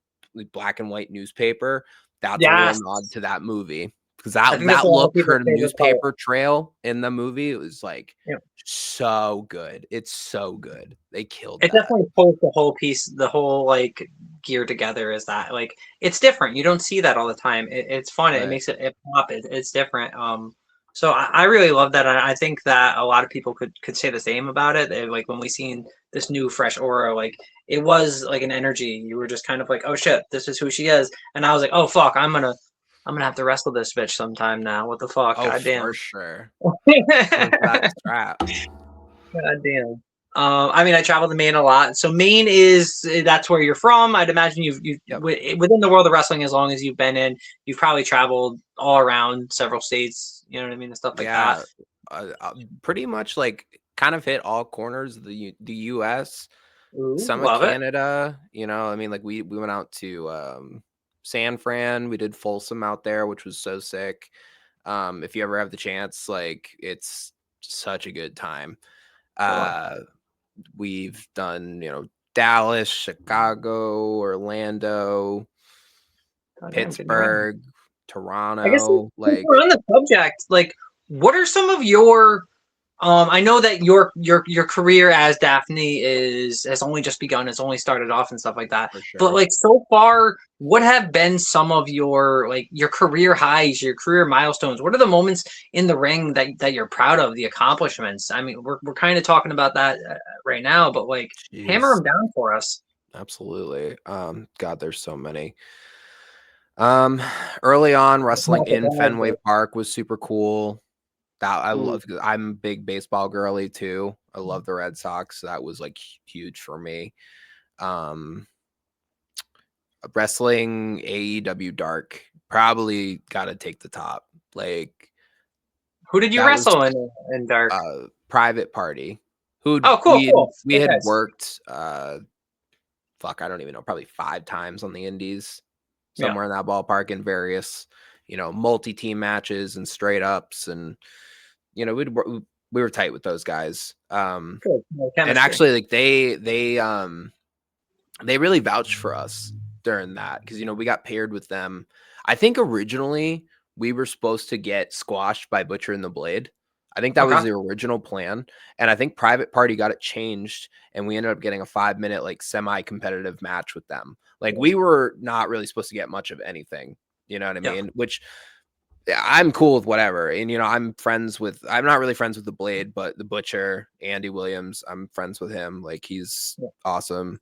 black and white newspaper. That's a little Yes. nod to that movie because I that think that's that a lot look, of her people's favorite part. newspaper trail in the movie, it was like Yeah. so good. It's so good. They killed It that. definitely pulls the whole piece, the whole like gear together. Is that like it's different? You don't see that all the time. It's fun. It Right. makes it pop. It's different. So I really love that. And I think that a lot of people could say the same about it. Like when we seen this new fresh aura, like it was like an energy. You were just kind of like, oh shit, this is who she is. And I was like, oh fuck, I'm gonna have to wrestle this bitch sometime now. What the fuck? Oh, God for damn. sure. Going for that strap. God damn. I mean, I travel to Maine a lot. So Maine is that's where you're from. I'd imagine you've Yep. within the world of wrestling, as long as you've been in, you've probably traveled all around several states. You know what I mean, and stuff like that. Yeah. Pretty much like kind of hit all corners of the US, Ooh, some of love it. Canada, I mean, like we went out to San Fran, we did Folsom out there, which was so sick. If you ever have the chance, like such a good time. Cool. We've done, Dallas, Chicago, Orlando, Goddamn, getting around. Pittsburgh, I guess Toronto. since Like, we're on the subject, like, what are some of your I know that your career as Daphne is has only just begun. It's only started off and stuff like that. for But sure. like so far, what have been some of your like your career highs, your career milestones? What are the moments in the ring that you're proud of, the accomplishments? I mean, we're kind of talking about that right now, but like hammer Jeez. them down for us. Absolutely. God, there's so many. Early on, wrestling in Fenway Park was super cool. That I Ooh, love. I'm a big baseball girly too. I love the Red Sox. So that was like huge for me. Um, Wrestling AEW Dark probably got to take the top. Like who did you that was wrestle in Dark? Private Party. Who Oh, cool, cool. we Good had guys. worked. Fuck, I don't even know. Probably 5 times on the Indies, Yeah. somewhere in that ballpark, in various, multi-team matches and straight ups, and we were tight with those guys. Good. No And chemistry. actually, like they really vouched for us during that because we got paired with them. I think originally we were supposed to get squashed by Butcher and the Blade. I think that was Okay. the original plan, and I think Private Party got it changed, and we ended up getting a 5-minute like semi-competitive match with them. Like we were not really supposed to get much of anything, you know what I Yeah. mean? Which I'm cool with whatever. And I'm not really friends with the Blade, but the Butcher, Andy Williams, I'm friends with him. Like he's Yeah. awesome.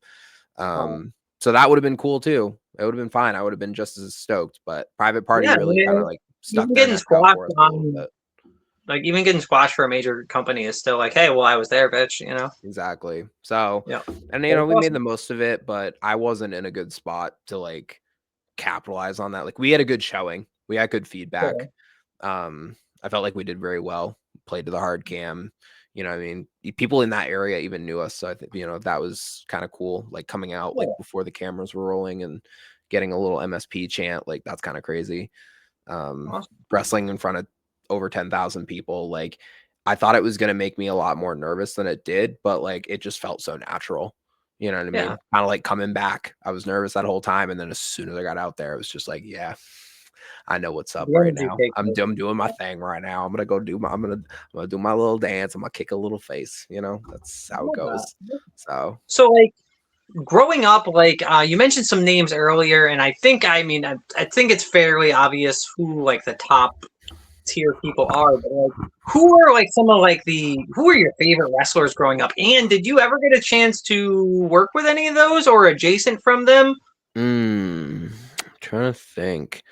Oh. So that would have been cool too. It would have been fine. I would have been just as stoked, but Private Party Yeah. really kind of like stuck Even their getting neck out squashed for us a little on bit. like even getting squashed for a major company is still like, hey, well, I was there, bitch. You know. Exactly. So, Yeah. and That's we made awesome. the most of it, but I wasn't in a good spot to like capitalize on that. Like we had a good showing. We had good feedback. Cool. I felt like we did very well. Played to the hard cam. I mean, people in that area even knew us. So I think, that was kind of cool. Like coming out like Yeah. before the cameras were rolling and getting a little MSP chant. Like that's kind of crazy. Awesome. Wrestling in front of over 10,000 people. Like I thought it was going to make me a lot more nervous than it did, but like it just felt so natural. You know what I Yeah. mean? Kind of like coming back. I was nervous that whole time. And then as soon as I got out there, it was just like, yeah, I know what's up The right energy now. takes I'm over. doing my thing right now. I'm gonna do my little dance. I'm gonna kick a little face. That's I how it love goes. that. So So like growing up, like you mentioned some names earlier, and I mean, I think it's fairly obvious who like the top tier people are, but like who are like some of like who are your favorite wrestlers growing up? And did you ever get a chance to work with any of those or adjacent from them? trying to think.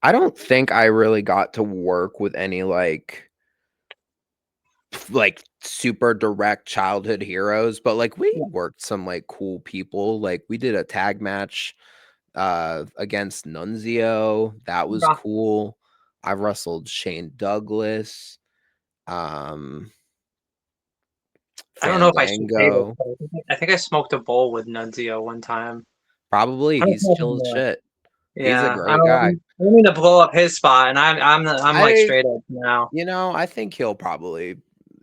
I don't think I really got to work with any like super direct childhood heroes, but like we Yeah. worked some like cool people. Like we did a tag match against Nunzio. That was Okay. cool. I wrestled Shane Douglas, um I don't know if I should say this, Fandango. but I think I smoked a bowl with Nunzio one time. Probably I don't he's know chill as anymore. shit. He's a Yeah, great guy. I don't mean to blow up his spot, and I'm like I straight up now. I think he'll probably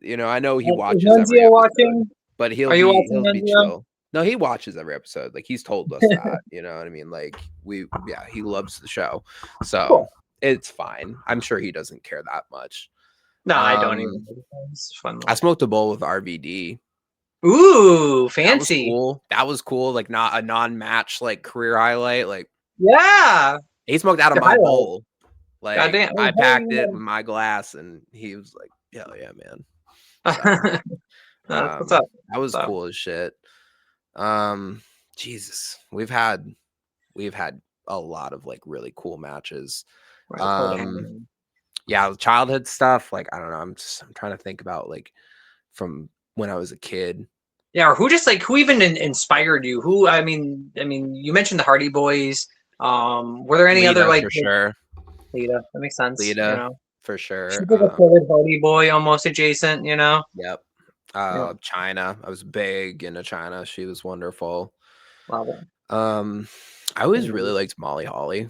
I know he Is watches every Nunzio episode, watching? but Are you watching he'll be Nunzio? chill. No, he watches every episode. Like he's told us that, you know what I mean? Like he loves the show. So Cool. it's fine. I'm sure he doesn't care that much. No, I don't Um even. It's fun I though. smoked a bowl with RVD. Ooh, That was fancy. cool. That was cool. Like not a non-match like career highlight. Like Yeah. he smoked out of The my highlight. bowl. Like Goddamn. I packed it with my glass and he was like, hell yeah, man. So What's up? that was So, cool as shit. Um Jesus. We've had a lot of like really cool matches. right, pull the hammer. Um yeah, childhood stuff. Like I don't know. I'm trying to think about like from when I was a kid. Yeah, or who just like who even inspired you? Who I mean, you mentioned the Hardy Boys. Were there any other Lita like for sure. Lita? That makes sense. You Lita know, for she's sure. like a third Hardy Boy, almost adjacent. You know. Yep. Yeah, China. I was big into China. She was wonderful. love it. Um, I always really Indeed. liked Molly Holly.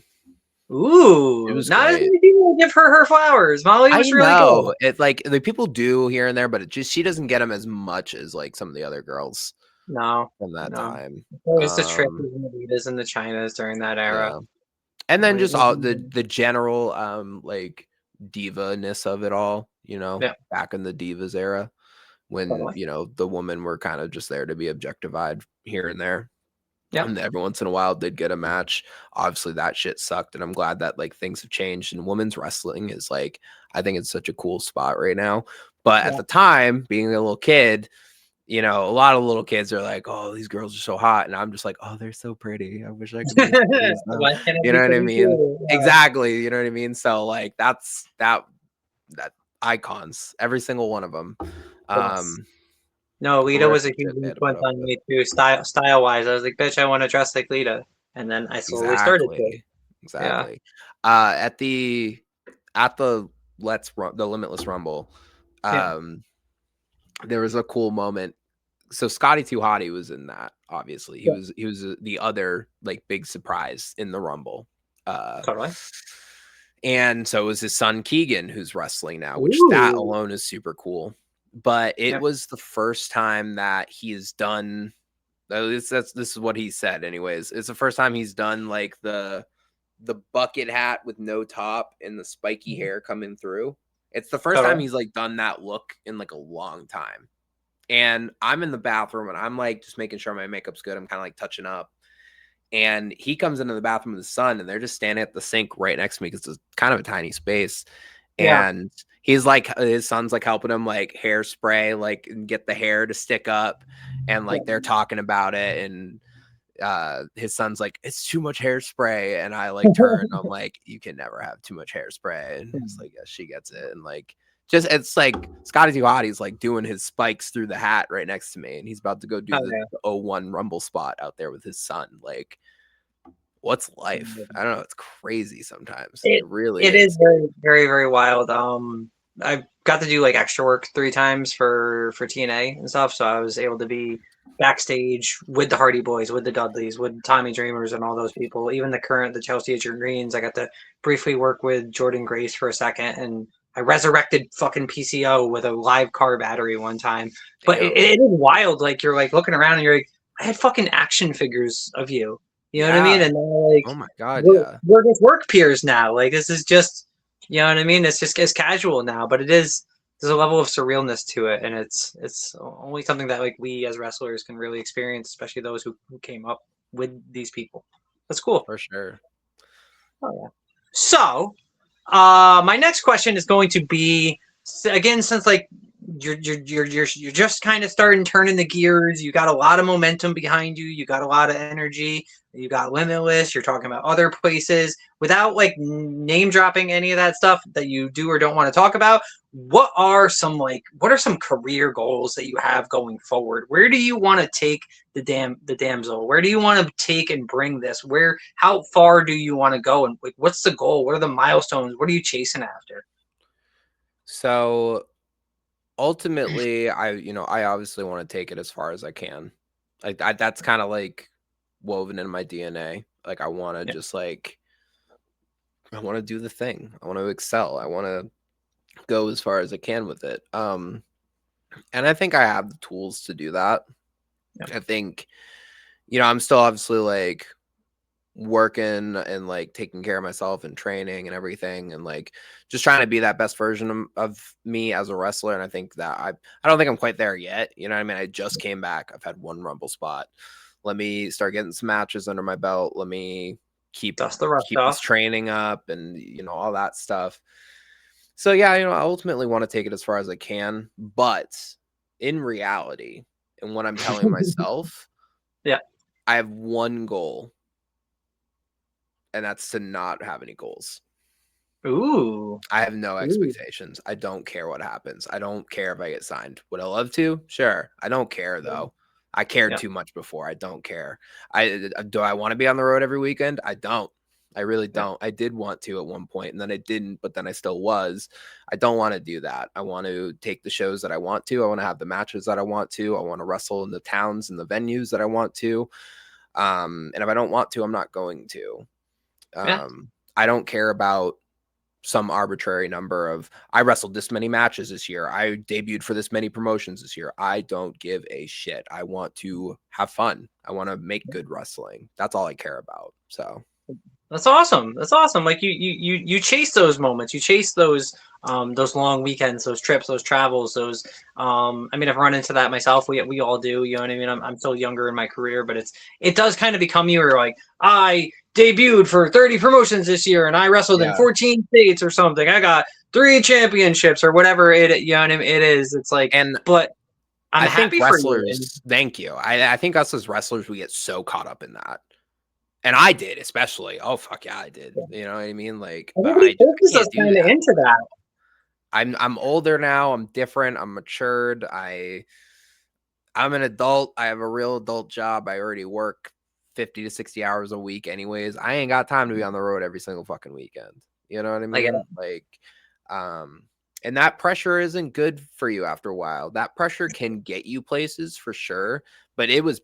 It Ooh, was not as great. many people give her flowers. Molly I was really good. know it like the people do here and there, but it just she doesn't get them as much as like some of the other girls No, from that no. time. Always the Um, Trippers and the Vitas and the Chinas during that era. yeah, and then just all We- the general like diva-ness of it all, Yeah, back in the divas era when totally. the women were kind of just there to be objectified here and there. Yep. And every once in a while they'd get a match. Obviously that shit sucked. And I'm glad that like things have changed and women's wrestling is like, I think it's such a cool spot right now. But at Yeah. the time, being a little kid, a lot of little kids are like, oh, these girls are so hot. And I'm just like, oh, they're so pretty. I wish I could be as pretty as them. Why can't I You be know what I pretty mean? too? Exactly. You know what I mean? So like that icons, every single one of them. Yes. No, Lita was a Horrific huge shit they had to put influence up on with. me too, style wise. I was like, bitch, I want to dress like Lita. And then I slowly started to. Exactly. Yeah. Exactly. At the the Limitless Rumble, Yeah. um, there was a cool moment. So Scotty Too Hottie was in that. Obviously, he Yeah. was the other like big surprise in the Rumble. Uh, Totally. and so was his son Keegan, who's wrestling now, which that Ooh. alone is super cool. But it Yeah. was the first time that he has done. This is what he said, anyways. It's the first time he's done like the bucket hat with no top and the spiky hair coming through. It's the first time Totally. he's like done that look in like a long time. And I'm in the bathroom and I'm like just making sure my makeup's good. I'm kind of like touching up. And he comes into the bathroom with his son and they're just standing at the sink right next to me because it's kind of a tiny space. Yeah. And he's like, his son's like helping him like hairspray, like get the hair to stick up. And Yeah. like they're talking about it. And his son's like, it's too much hairspray, and I like turn, I'm like, you can never have too much hairspray, and it's like, yeah, she gets it. And like just it's like Scotty Duati's like doing his spikes through the hat right next to me, and he's about to go do Oh, the yeah. 01 Rumble spot out there with his son. Like, what's life? I don't know, it's crazy sometimes. It It really it is is. very, very, very wild. I got to do like extra work 3 times for TNA and stuff, so I was able to be backstage with the Hardy Boys, with the Dudleys, with Tommy Dreamers, and all those people. Even the Chelsea Adrian Greens. I got to briefly work with Jordan Grace for a second, and I resurrected fucking PCO with a live car battery one time. But Damn. it is wild. Like you're like looking around and you're like, I had fucking action figures of you. You know what I mean? Yeah. And then like Oh my god, we're yeah. we're just work peers now. Like this is just you know what I mean? It's just it's casual now, but it is there's a level of surrealness to it, and it's only something that like we as wrestlers can really experience, especially those who came up with these people. That's cool. For sure. Oh, yeah. So, my next question is going to be again since like you're just kind of starting turning the gears. You got a lot of momentum behind you. You got a lot of energy. You got Limitless. You're talking about other places without like name dropping any of that stuff that you do or don't want to talk about. What are some career goals that you have going forward? Where do you want to take the damsel? Where do you want to take and bring this? How far do you want to go? And like, what's the goal? What are the milestones? What are you chasing after? So ultimately, I obviously want to take it as far as I can. Like that's kind of like woven in my DNA. Like I want to Yeah. just like I want to do the thing. I want to excel. I want to go as far as I can with it. And I think I have the tools to do that. Yeah. I think I'm still obviously like working and like taking care of myself and training and everything and like just trying to be that best version of me as a wrestler. And I think that I don't think I'm quite there yet. You know what I mean? I just came back. I've had one Rumble spot. Let me start getting some matches under my belt. Let me keep Dust the rust this off. training up and all that stuff. So yeah, I ultimately want to take it as far as I can, but in reality, and what I'm telling myself, Yeah. I have one goal, and that's to not have any goals. Ooh. I have no Ooh. expectations. I don't care what happens. I don't care if I get signed. Would I love to? Sure. I don't care though. I cared Yeah. too much before. I don't care. Do I want to be on the road every weekend? I don't. I really Yeah. don't. I did want to at one point and then I didn't, but then I still was. I don't want to do that. I want to take the shows that I want to. I want to have the matches that I want to. I want to wrestle in the towns and the venues that I want to. And if I don't want to, I'm not going to. Yeah. I don't care about some arbitrary number of, I wrestled this many matches this year, I debuted for this many promotions this year. I don't give a shit. I want to have fun. I want to make good wrestling. That's all I care about. So That's awesome. That's awesome. Like you chase those moments. You chase those long weekends, those trips, those travels, those I mean I've run into that myself. We all do, you know what I mean? I'm still younger in my career, but it does kind of become you or like I debuted for 30 promotions this year and I wrestled in yeah. 14 states or something. I got 3 championships or whatever you know what I mean? It is. It's like, And but I'm I think happy for you. And wrestlers, thank you. I think us as wrestlers, we get so caught up in that. And I did, especially. Oh fuck yeah, I did. You know what I mean? Like, but everybody I focuses can't us do kind of that. into that. I'm older now. I'm different. I'm matured. I'm an adult. I have a real adult job. I already work 50 to 60 hours a week anyways. I ain't got time to be on the road every single fucking weekend. You know what I Like, mean? Like, and that pressure isn't good for you after a while. That pressure can get you places for sure, but it was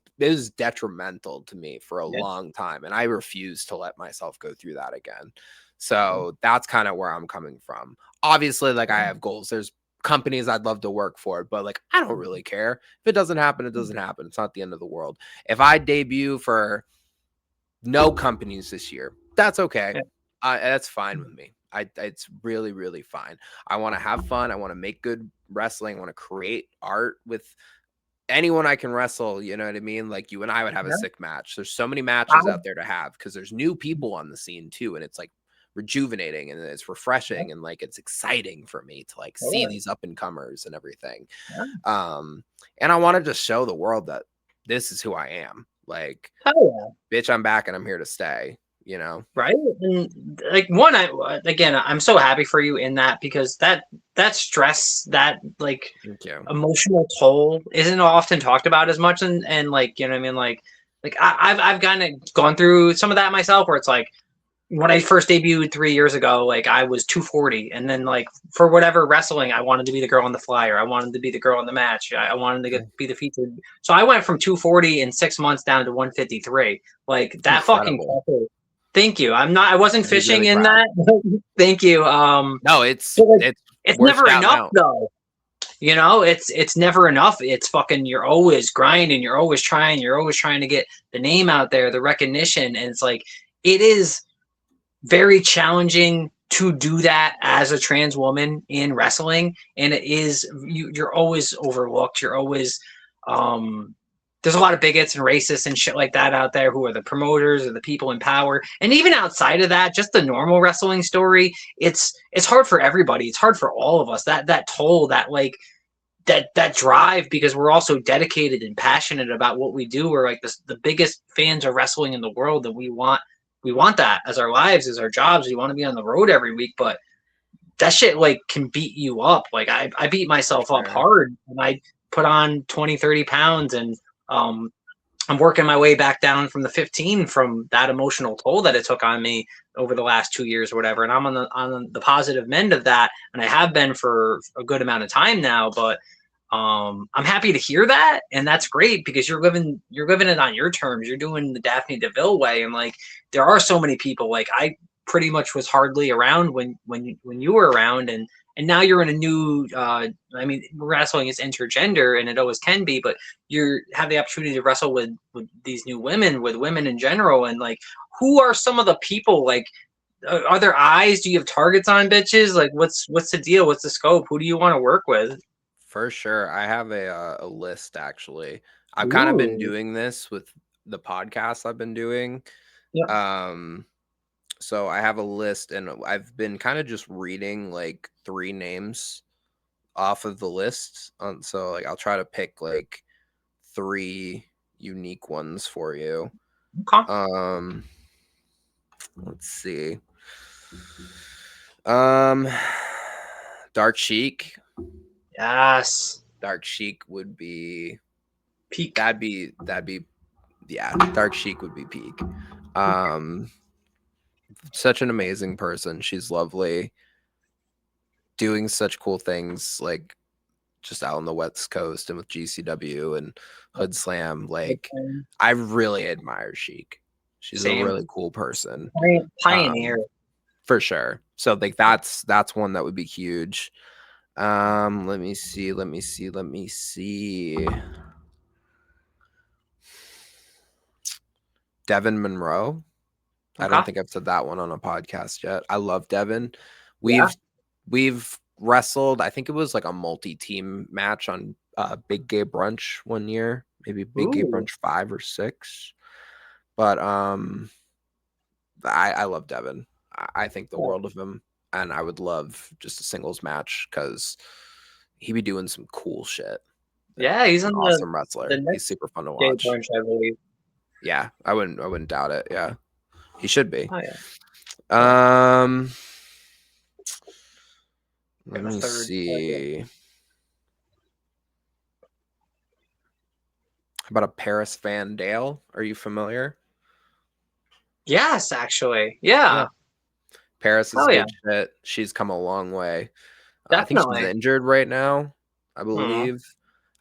detrimental to me for a yeah. long time, and I refuse to let myself go through that again. So that's kind of where I'm coming from. Obviously, like, I have goals. There's companies I'd love to work for, but like, I don't really care. If it doesn't happen, it doesn't happen. It's not the end of the world. If I debut for no companies this year, that's okay. That's fine with me. It's really, really fine. I want to have fun. I want to make good wrestling. I want to create art with anyone I can wrestle. You know what I mean? Like, you and I would have a sick match. There's so many matches out there to have because there's new people on the scene too, and it's like rejuvenating and it's refreshing and like it's exciting for me to like see these up and comers and everything. And I want to just show the world that this is who I am. Like, bitch, I'm back and I'm here to stay. You know, right? And like I'm so happy for you in that because that stress, that like emotional toll isn't often talked about as much, and like, you know what I mean, like I've kind of gone through some of that myself where it's like when I first debuted 3 years ago, like I was 240, and then like for whatever wrestling, I wanted to be the girl on the flyer, I wanted to be the girl in the match, I wanted to be the featured. So I went from 240 in 6 months down to 153. Like that fucking pressure. Thank you. I wasn't fishing really in proud. that. Thank you. No, it's never enough though. You know, it's never enough. It's fucking, you're always grinding, you're always trying to get the name out there, the recognition. And it's like, it is very challenging to do that as a trans woman in wrestling. And it is, you're always overlooked. You're always, there's a lot of bigots and racists and shit like that out there who are the promoters or the people in power. And even outside of that, just the normal wrestling story, it's hard for everybody. It's hard for all of us. That toll, that like that drive, because we're also dedicated and passionate about what we do. We're like the biggest fans of wrestling in the world, that we want that as our lives, as our jobs. We want to be on the road every week, but that shit like can beat you up. Like I beat myself up hard, and I put on 20, 30 pounds, and I'm working my way back down from the 15 from that emotional toll that it took on me over the last 2 years or whatever. And I'm on the positive mend of that. And I have been for a good amount of time now, but I'm happy to hear that. And that's great because you're living it on your terms. You're doing the Daphne Deville way. And like, there are so many people, like I pretty much was hardly around when you were around, and now you're in a new I mean, wrestling is intergender and it always can be, but you have the opportunity to wrestle with these new women, with women in general. And like, who are some of the people, like, are there eyes? Do you have targets on bitches? Like, what's the deal? What's the scope? Who do you want to work with? For sure. I have a list actually. I've kind of been doing this with the podcast I've been doing. Yeah. So I have a list, and I've been kind of just reading like 3 names off of the list. So like I'll try to pick like 3 unique ones for you. Okay. Let's see. Dark Sheik. Yes. Dark Sheik would be Peak. that'd be yeah, Dark Sheik would be peak. Such an amazing person. She's lovely, doing such cool things, like just out on the West Coast and with GCW and Hood Slam. Like, I really admire Sheik. She's a really cool person. Pioneer. for sure. So like that's one that would be huge. Let me see. Devin Monroe. I Okay. don't think I've said that one on a podcast yet. I love Devin. Yeah. We've wrestled. I think it was like a multi-team match on Big Gay Brunch one year, maybe Big Gay Ooh. Brunch 5 or 6. But I love Devin. I think the world of him, and I would love just a singles match because he be doing some cool shit. Yeah, he's An on awesome the wrestler. He's next super fun to gay watch. brunch, I believe. Yeah, I wouldn't doubt it. Yeah, he should be. Oh yeah. Let Got a me third target. see. How about a Paris Van Dale? Are you familiar? Yes, actually. Yeah. Paris is Oh yeah. good shit. She's come a long way. I think she's Definitely. injured right now, I Hmm. believe.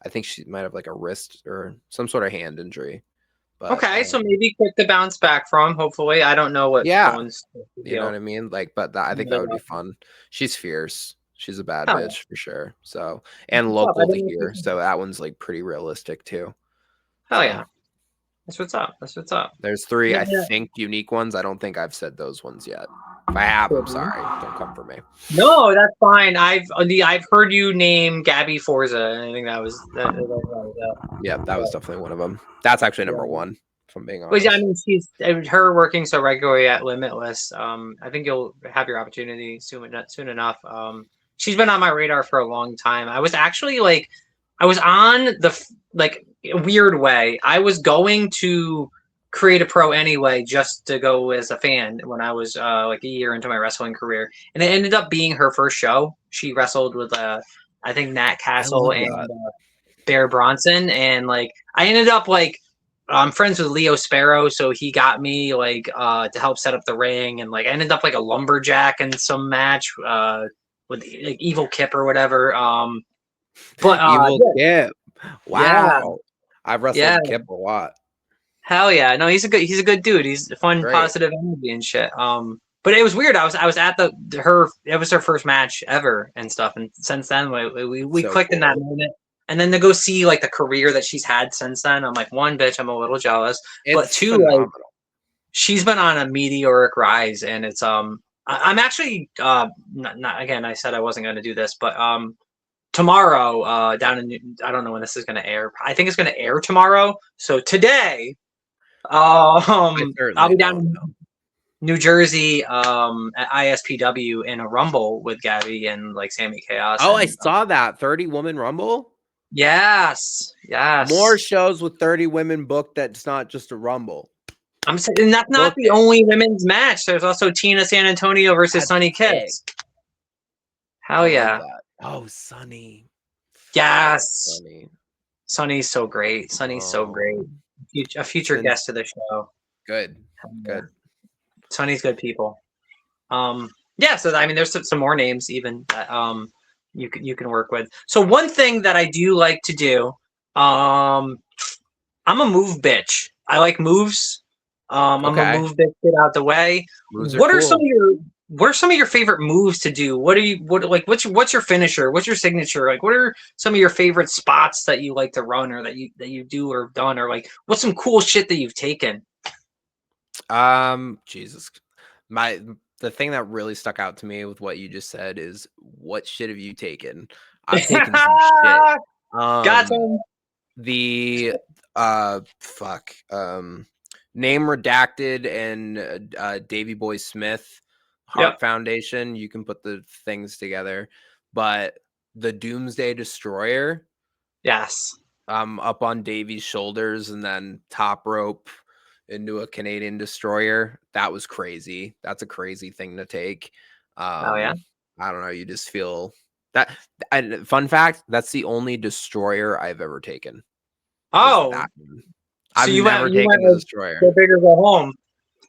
I think she might have like a wrist or some sort of hand injury. But Okay, so maybe quick to bounce back from. Hopefully, I don't know what yeah, Dawn's you know what deal. I mean? Like, but I think that would be fun. She's fierce. She's a bad Hell yeah. bitch for sure. So, That's and what's up. I local to didn't know here. So that one's like pretty realistic too. Hell So yeah. That's what's up. That's what's up. there's 3, I Yeah. think, unique ones. I don't think I've said those ones yet. If I have, I'm sorry. Don't come for me. No, that's fine. I've heard you name Gabby Forza. I think that was Yeah, that was definitely one of them. That's actually number yeah. 1, if I'm being But yeah, I honest. mean, she's her working so regularly at Limitless. I think you'll have your opportunity soon enough. She's been on my radar for a long time. I was actually like, I was on like a weird way. I was going to create a pro anyway, just to go as a fan when I was like a year into my wrestling career, and it ended up being her first show. She wrestled with I think Nat I Castle love and that. Bear Bronson, and like I ended up like I'm friends with Leo Sparrow, so he got me like to help set up the ring, and like I ended up like a lumberjack in some match with like Evil Kip or whatever. But Evil Kip. yeah, Wow. I've yeah, wrestled Kip a lot. hell yeah. No, he's a good dude. He's fun, Great. positive energy and shit. But it was weird. I was at it was her first match ever and stuff, and since then we So clicked in that cool. moment. And then to go see like the career that she's had since then, I'm like, one, bitch, I'm a little jealous, but It's two, like phenomenal. she's been on a meteoric rise, and it's I'm actually not again. I said I wasn't going to do this, but tomorrow down in I don't know when this is going to air. I think it's going to air tomorrow. So today, I I'll certainly be down don't in know. New Jersey at ISPW in a Rumble with Gabby and like Sammy Chaos Oh, I and saw that 30 woman rumble. yes, More yes. shows with 30 women booked that's not just a rumble. I'm saying, and that's not Book the it. only women's match. There's also Tina San Antonio versus That's Sunny sick. Kiss. I Hell love yeah. that. Oh, Sunny. I love Yes. Sunny. Sunny's so great. Sunny's so great. Oh, A future since guest to the show. good. Yeah. Good. Sunny's good people. Yeah, so I mean there's some more names even that you can work with. So one thing that I do like to do, I'm a move bitch. I like moves. I'm a Okay. move bitch, get out the way. Moves are cool. What are some of your favorite moves to do? What's your finisher? What's your signature? Like what are some of your favorite spots that you like to run or that you do or have done or like what's some cool shit that you've taken? Jesus. The thing that really stuck out to me with what you just said is what shit have you taken? I've taken some shit. Gotcha. The fuck. Name redacted and Davy Boy Smith Yep. Heart Foundation. You can put the things together. But the Doomsday Destroyer, Yes. up on Davy's shoulders and then top rope into a Canadian destroyer. That was crazy. That's a crazy thing to take. Oh yeah. I don't know. You just feel that. And fun fact: that's the only destroyer I've ever taken. Was Oh, that one. so I've never you went taken the like destroyer. go big or go home.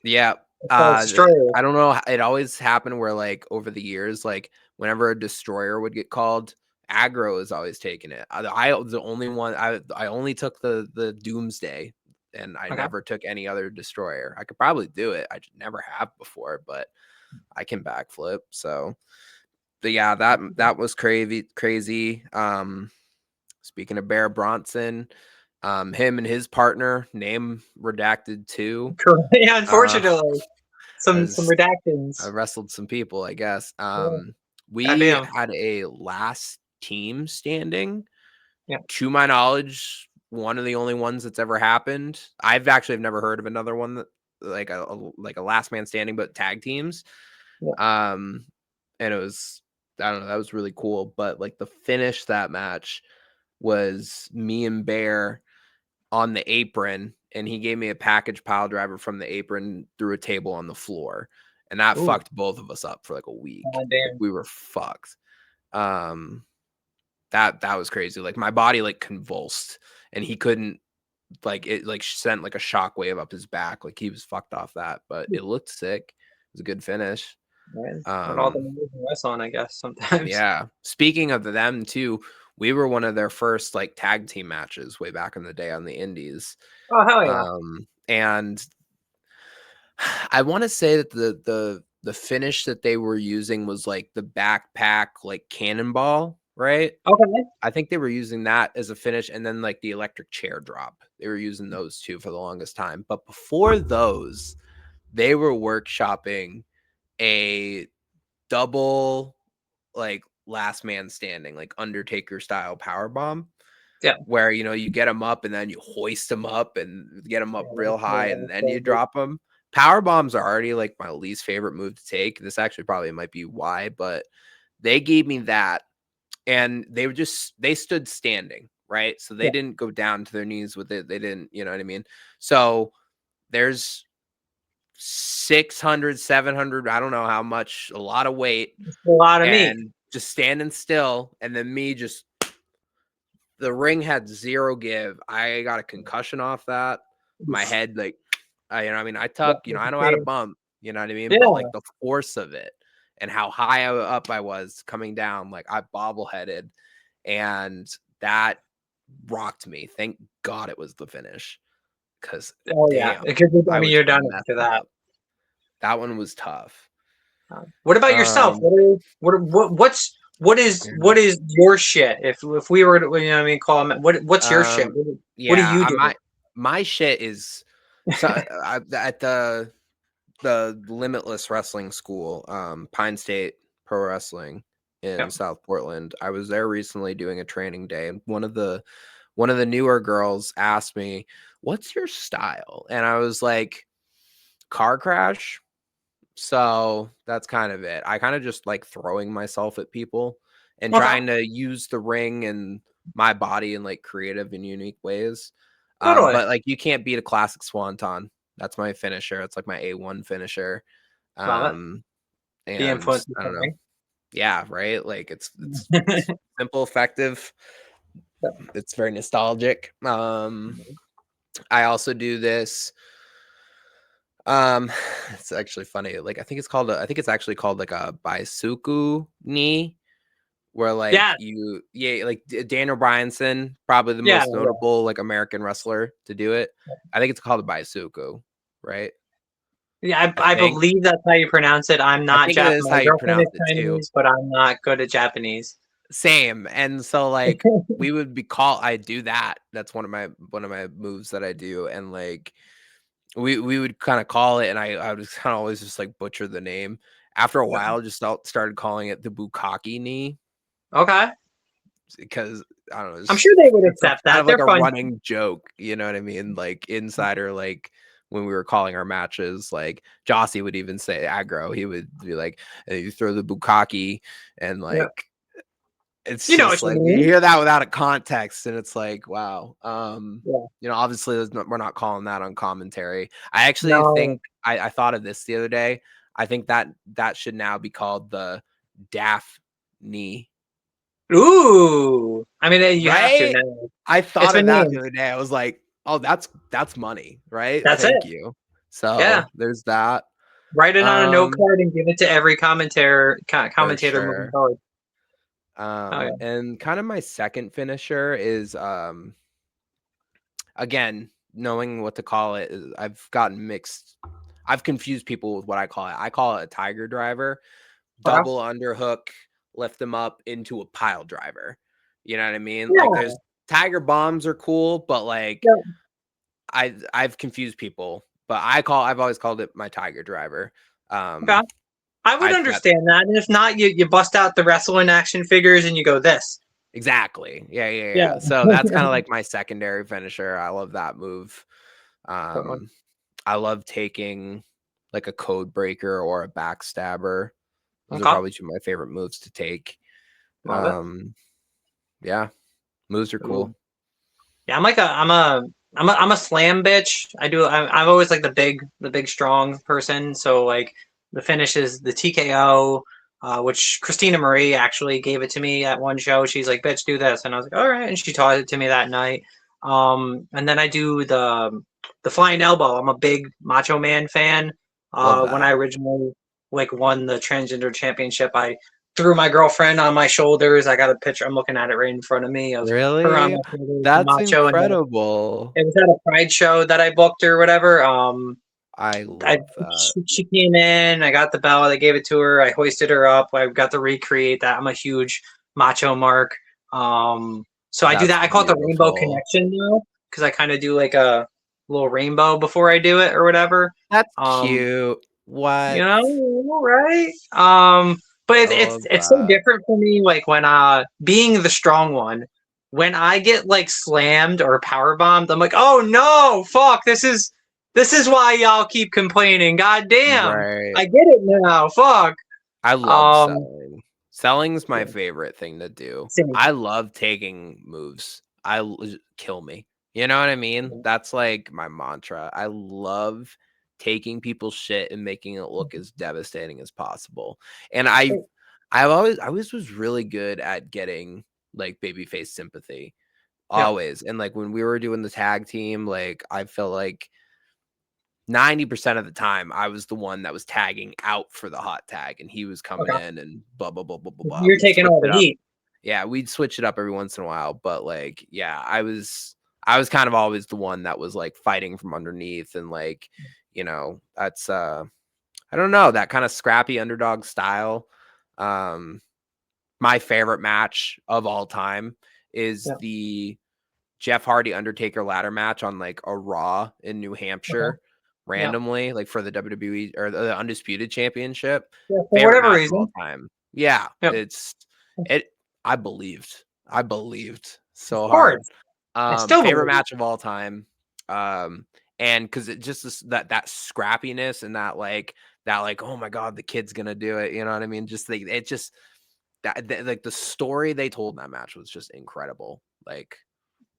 Yeah. It's called Destroyer. I don't know. It always happened where like over the years, like whenever a destroyer would get called, aggro is always taking it. I was the only one. I only took the Doomsday, and I Okay. never took any other destroyer. I could probably do it. I just never have before, but I can backflip. So, but yeah, that was crazy. Speaking of Bear Bronson, him and his partner, name redacted too. Yeah, Uh, unfortunately, I some was I redactions. wrestled some people, I guess. Yeah. We Goddamn. had a last team standing. Yeah. To my knowledge, one of the only ones that's ever happened. I've actually never heard of another one that like a last man standing, but tag teams. Yeah. Um, and it was, I don't know, that was really cool. But like the finish that match was me and Bear on the apron, and he gave me a package pile driver from the apron through a table on the floor, and that Ooh. fucked both of us up for like a week. Like Goddamn. we were fucked. Um, that was crazy. Like my body like convulsed, and he couldn't, like it like sent like a shockwave up his back. Like he was fucked off that, but it looked sick. It was a good finish. Right. What all the Um, movies and on, I guess, sometimes. yeah. Speaking of them too, we were one of their first like tag team matches way back in the day on the indies. Oh, hell yeah. And I want to say that the finish that they were using was like the backpack like cannonball, right? Okay. I think they were using that as a finish, and then like the electric chair drop. They were using those two for the longest time. But before those, they were workshopping a double like last man standing, like Undertaker style power bomb, Yeah. where you get them up and then you hoist them up and get them up Yeah, real high and that's then so you good. drop them. Power bombs are already like my least favorite move to take. This actually probably might be why, but they gave me that, and they stood standing, right? So they Yeah. didn't go down to their knees with it. They didn't, you know what I mean? So there's 600, 700, I don't know how much, a lot of weight, It's a lot of meat. and just standing still, and then me just, the ring had zero give. I got a concussion off that. My Oof. head, like, you know what I mean? I Yeah, tuck, it's I know how to insane. bump, you know what I mean? But like Yeah. the force of it and how high up I was coming down, like I bobbleheaded, and that rocked me. Thank God it was the finish, because Oh yeah. damn, Because I I mean, was you're done messed after that. up. That one was tough. What about yourself? Um, What is your shit? If we were to, you know what I mean, call them, what's your shit? um, What do yeah, you I do? my shit is so at the Limitless Wrestling School, Pine State Pro Wrestling Yeah. in South Portland. I was there recently doing a training day, and one of the newer girls asked me, "What's your style?" And I was like, "Car crash." So that's kind of it. I kind of just like throwing myself at people and Okay. trying to use the ring and my body in like creative and unique ways. Totally. But like you can't beat a classic swanton. That's my finisher. It's like my A1 finisher. Love it. Um, The and influence. I don't know. Yeah, right. Like it's simple, effective. It's very nostalgic. I also do this. It's actually funny. Like I think it's actually called like a baisuku knee, where like Yeah. like Daniel Bryanson, probably the Yeah. most Yeah. notable like American wrestler to do it. I think it's called a baisuku, right? Yeah, I I think believe that's how you pronounce it. I'm I not think it Japanese. is how My you girlfriend is pronounce it too. Chinese, but I'm not good at Japanese. Same. And so like we would be called, I do that. That's one of my moves that I do. And like we would kind of call it, and I would kind of always just like butcher the name. After a Yeah. while, just started calling it the bukkake knee, Okay. because I don't know, I'm sure they would it's a accept kind that. of like They're a fun. running joke, you know what I mean? Like insider, like when we were calling our matches, like Jossie would even say aggro. He would be like, you throw the bukkake, and Yeah. like it's You know just what you like you mean. hear that without a context, and it's like, wow. Yeah. Obviously we're not calling that on commentary. I actually No. think I thought of this the other day. I think that should now be called the Daphne. Ooh. I mean, you have to Right? now. I It's thought been of that the named. other day. I was like, oh, that's money, right? That's it. Thank you. Yeah. So there's that. Write it on a note Um, card and give it to every for commentator moving sure. forward. Oh yeah. And kind of my second finisher is again, knowing what to call it, I've gotten mixed. I've confused people with what I call it. I call it a tiger driver, Okay. double underhook, lift them up into a pile driver. You know what I mean? Like Yeah. there's tiger bombs are cool, but like Yeah. I've confused people, but I've always called it my tiger driver. Okay. I would I that understand that, and if not, you bust out the wrestling action figures and you go this. exactly. Yeah, yeah, Yeah. yeah. So that's kind of like my secondary finisher. I love that move. Totally. Um I love taking like a code breaker or a backstabber. Those are Okay. probably two of my favorite moves to take. Love it. Um yeah, moves are Ooh. cool. Yeah, I'm a slam bitch. I'm always like the big strong person. So like the finish is the TKO, which Christina Marie actually gave it to me at one show. She's like, "Bitch, do this," and I was like, "All right," and she taught it to me that night. And then I do the flying elbow. I'm a big Macho Man fan. Love When I that. originally like won the transgender championship, I threw my girlfriend on my shoulders. I got a picture. I'm looking at it right in front of me of her on Really? my shoulders, That's Macho, and incredible. it was at a Pride show that I booked or whatever. I I love that. she came in. I got the belt. I gave it to her. I hoisted her up. I got to recreate that. I'm a huge Macho Mark. So I do That's that. I call it the Rainbow beautiful. Connection now because I kind of do like a little rainbow before I do it or whatever. That's Um, cute. you What? know, right? But I love it's so that. different for me. Like when being the strong one, when I get like slammed or power bombed, I'm like, oh no, fuck! This is why y'all keep complaining. God damn, Right. I get it now. Fuck. I love Um, selling. Selling's my yeah, favorite thing to do. same. I love taking moves. Kill me. You know what I mean? That's like my mantra. I love taking people's shit and making it look as devastating as possible. And I always was really good at getting like babyface sympathy. Yeah. Always. And like when we were doing the tag team, like I felt like 90% of the time I was the one that was tagging out for the hot tag and he was coming Okay. in and blah blah blah blah blah blah. You're We'd taking switch all it the up. heat. Yeah, we'd switch it up every once in a while, but like yeah, I was kind of always the one that was like fighting from underneath and like, that's I don't know, that kind of scrappy underdog style. Um my favorite match of all time is Yeah. the Jeff Hardy Undertaker ladder match on like a Raw in New Okay. Hampshire Yeah. randomly, like for the WWE or the Undisputed Championship. Yeah. For Favorite whatever match of all reason. time. Yeah, Yeah. it I believed. I believed Of so hard. course. I still Favorite believe. match of all time. And because it just that scrappiness and that like, oh my god, the kid's gonna do it. You know what I mean? Just like it just like the story they told in that match was just incredible. Like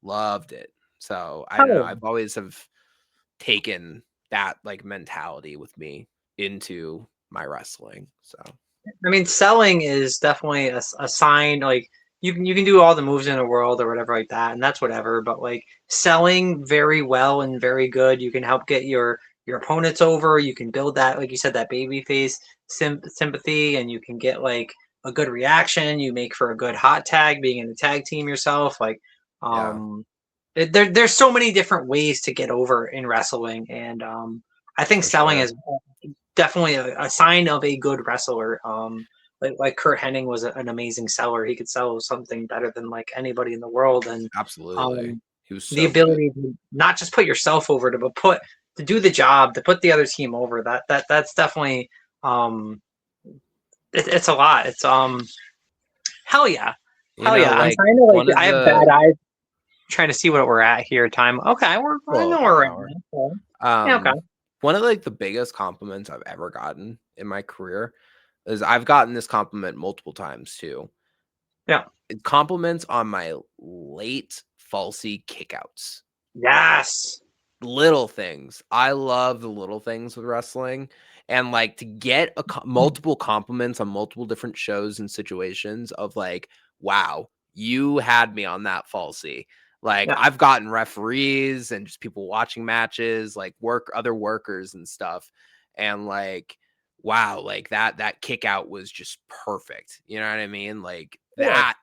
loved it. So I don't know. Oh, I've always have taken that like mentality with me into my wrestling. So I mean, selling is definitely a sign. Like you can do all the moves in the world or whatever like that, and that's whatever. But like selling very well and very good, you can help get your opponents over. You can build that, like you said, that baby face sympathy, and you can get like a good reaction. You make for a good hot tag, being in the tag team yourself. Like, yeah, um, there's so many different ways to get over in wrestling, and I think for selling sure. is definitely a sign of a good wrestler. Like Kurt Hennig was an amazing seller. He could sell something better than like anybody in the world, and Absolutely. um, He was the so good. ability to not just put yourself over, to do the job, to put the other team over. That's definitely um, it's a lot. It's hell yeah, hell yeah. I'm Like trying to like one of I have bad the eyes. Trying to see what we're at here. Time. Okay, I well know over where an we're at. hour. Okay. Yeah. Okay. Um one of like the biggest compliments I've ever gotten in my career is I've gotten this compliment multiple times too. Yeah. Compliments on my late falsy kickouts. Yes. Little things. I love the little things with wrestling, and like to get multiple compliments on multiple different shows and situations of like, wow, you had me on that falsy. Like Yeah. I've gotten referees and just people watching matches, like other workers and stuff, and like, wow, like that kick out was just perfect. You know what I mean? Like Sure. that.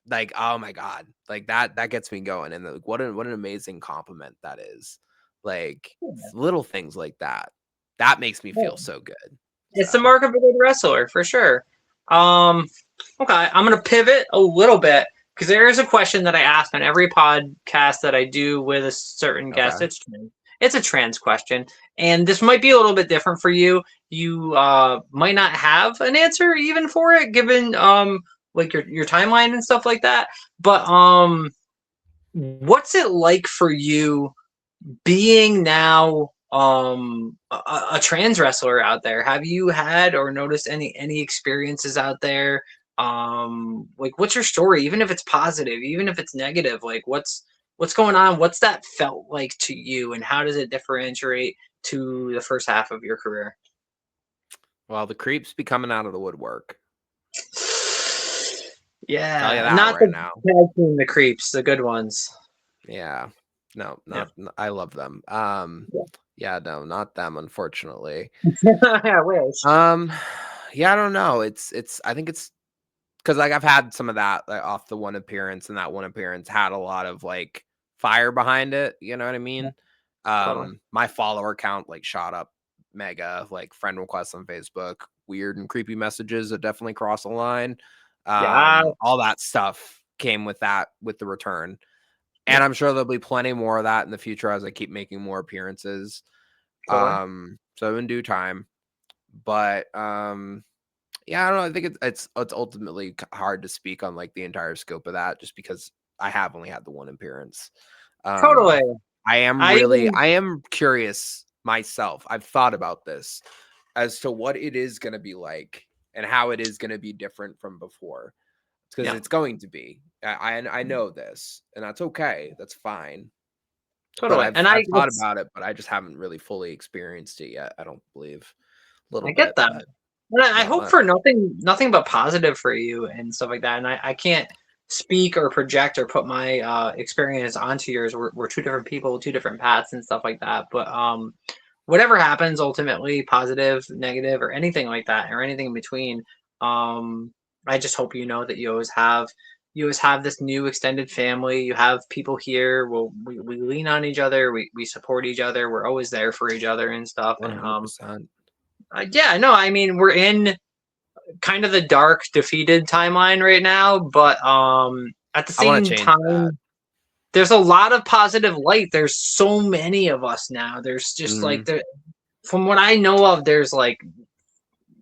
Like oh my god, like that gets me going, and like what an amazing compliment that is. Like little things like that. That makes me feel so good. It's the So mark of a good wrestler for sure. Okay, I'm gonna pivot a little bit because there is a question that I ask on every podcast that I do with a certain guest. okay. It's a trans question, and this might be a little bit different for you. You might not have an answer even for it, given like your timeline and stuff like that. But what's it like for you being now a trans wrestler out there? Have you had or noticed any experiences out there? Like what's your story, even if it's positive, even if it's negative? Like what's going on? What's that felt like to you, and how does it differentiate to the first half of your career? Well, the creeps be coming out of the woodwork. Tell you Yeah, that not right the now. tag team, the creeps, the good ones. Yeah. No, Yeah. I love them. Yeah, no, not them, unfortunately. I wish. Um, yeah, I don't know. I think it's because like I've had some of that like off the one appearance, and that one appearance had a lot of like fire behind it. You know what I mean? Totally. My follower count like shot up mega, like friend requests on Facebook, weird and creepy messages that definitely cross the line. Yeah. All that stuff came with that with the return. Yeah. And I'm sure there'll be plenty more of that in the future as I keep making more appearances. Totally. So in due time. But yeah, I don't know. I think it's ultimately hard to speak on like the entire scope of that just because I have only had the one appearance. Totally. I I am curious myself. I've thought about this as to what it is going to be like and how it is going to be different from before. Because yeah. it's going to be. I know this, and that's okay. That's fine. But Totally. And I I've thought about it, but I just haven't really fully experienced it yet. I don't believe a little I get bit, that. but And I not hope much. for nothing but positive for you and stuff like that. And I can't speak or project or put my experience onto yours. We're two different people, two different paths and stuff like that. But whatever happens ultimately, positive, negative, or anything like that, or anything in between, I just hope you know that you always have this new extended family. You have people here. We lean on each other. We support each other. We're always there for each other and stuff. And 100%. yeah, no, I mean we're in kind of the dark, defeated timeline right now, but at the I want to same change that. time, there's a lot of positive light. There's so many of us now. There's just like Mhm. from what I know of, there's like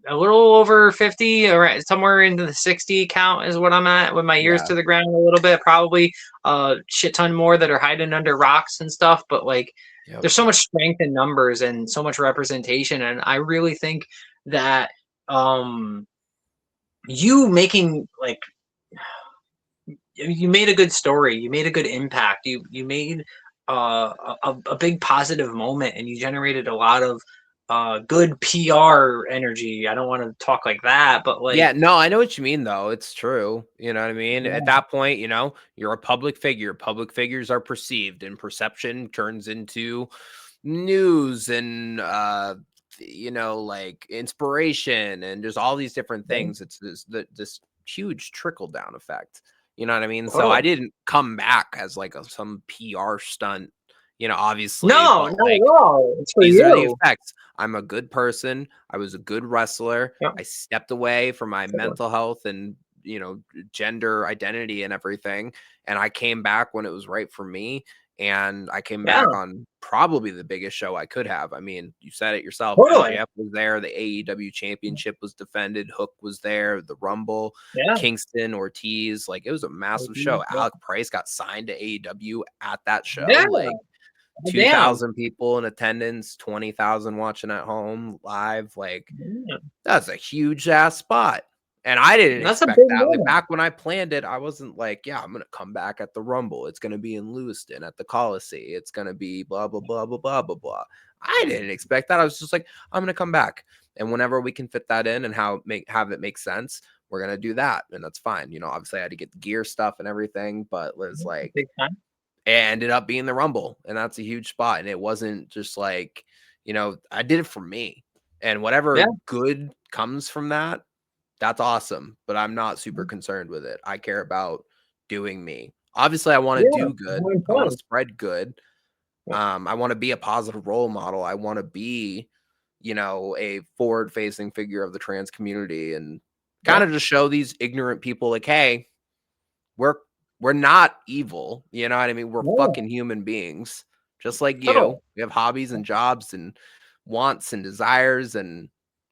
a little over 50 or somewhere into the 60 count is what I'm at with my ears Yeah. to the ground a little bit. Probably a shit ton more that are hiding under rocks and stuff. But like, Yep. there's so much strength in numbers and so much representation. And I really think that um, you making like, you made a good story. You made a good impact. You made a big positive moment, and you generated a lot of good PR energy. I don't want to talk like that, but like, Yeah, no, I know what you mean though. It's true. You know what I mean? At yeah, that point, you're a public figure. Public figures are perceived and perception turns into news and like inspiration and just all these different yeah, things. It's this huge trickle down effect. You know what I mean? So I totally. didn't come back as like some PR stunt, obviously, No, but not like at all. It's for these are the you. effects. I'm a good person. I was a good wrestler. Yeah, I stepped away from my totally. mental health and, gender identity and everything. And I came back when it was right for me. And I came Yeah, back on probably the biggest show I could have. I mean, you said it yourself. totally. MJF was there. The AEW championship was defended. Hook was there. The Rumble, Yeah. Kingston, Ortiz. Like, it was a massive show. Alec Price got signed to AEW at that show. Yeah. Like, Damn. 2,000 people in attendance, 20,000 watching at home live. Like, Yeah. that's a huge ass spot. And I didn't That's a expect big that. Like, moment. back when I planned it, I wasn't like, yeah, I'm going to come back at the Rumble. It's going to be in Lewiston at the Coliseum. It's going to be blah, blah, blah, blah, blah, blah, blah. I didn't expect that. I was just like, I'm going to come back. And whenever we can fit that in and have it make sense, we're going to do that. And that's fine. Obviously I had to get the gear stuff and everything, but it was like, Big time. it ended up being the Rumble, and that's a huge spot. And it wasn't just like, I did it for me. And Yeah. whatever good comes from that, that's awesome. But I'm not super concerned with it. I care about doing me. Obviously, I want to Yeah. do good. Having I want to fun. spread good. Yeah. I want to be a positive role model. I want to be, you know, a forward-facing figure of the trans community and kind of just show these ignorant people like, hey, we're not evil. You know what I mean? We're fucking human beings, just like Totally. you. We have hobbies and jobs and wants and desires, and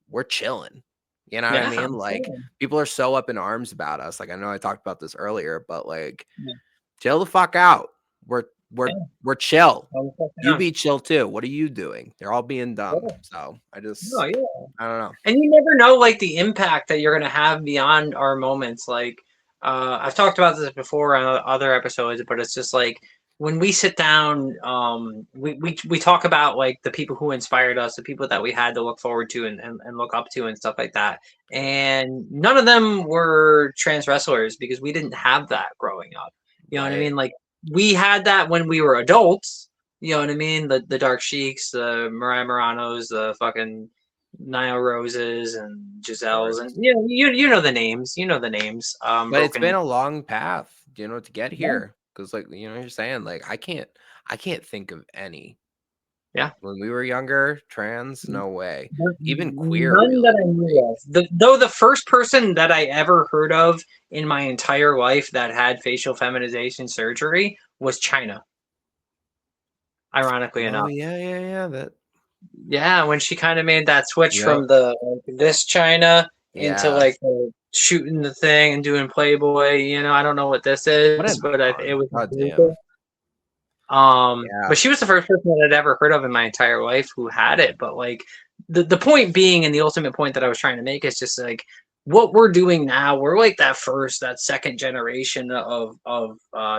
we're chilling. You know what I Yeah, mean? Like, absolutely. people are so up in arms about us. Like, I know I talked about this earlier, but like, Yeah. chill the fuck out. We're Yeah. chill. Totally fucking You on. be chill too. What are you doing? They're all being dumb. Totally. So No, yeah. I don't know. And you never know, like, the impact that you're going to have beyond our moments. Like, I've talked about this before on other episodes, but it's just like when we sit down, we talk about like the people who inspired us, the people that we had to look forward to and look up to and stuff like that. And none of them were trans wrestlers because we didn't have that growing up. You know what I Right. mean? Like, we had that when we were adults. You know what I mean? The Dark Sheiks, the Mariah Moranos, the fucking Nile Roses and Of Giselles, and course. you know the names. You know the names. But it's Broken. been a long path, you know, to get Yeah, here. Because like, you know, you're saying, like, I can't think of any. yeah. When we were younger, trans, no way. Even queer, None that really. I Like, knew of. Though the first person that I ever heard of in my entire life that had facial feminization surgery was China. Ironically oh enough. yeah. That Yeah, when she kind of made that switch yep. from the like, this China into Yeah. like shooting the thing and doing Playboy. You know, I don't know what this What is, an but it icon. was God damn. cool. Yeah. But she was the first person that I'd ever heard of in my entire life who had it. But like the point being, and the ultimate point that I was trying to make is just like what we're doing now. We're like that second generation of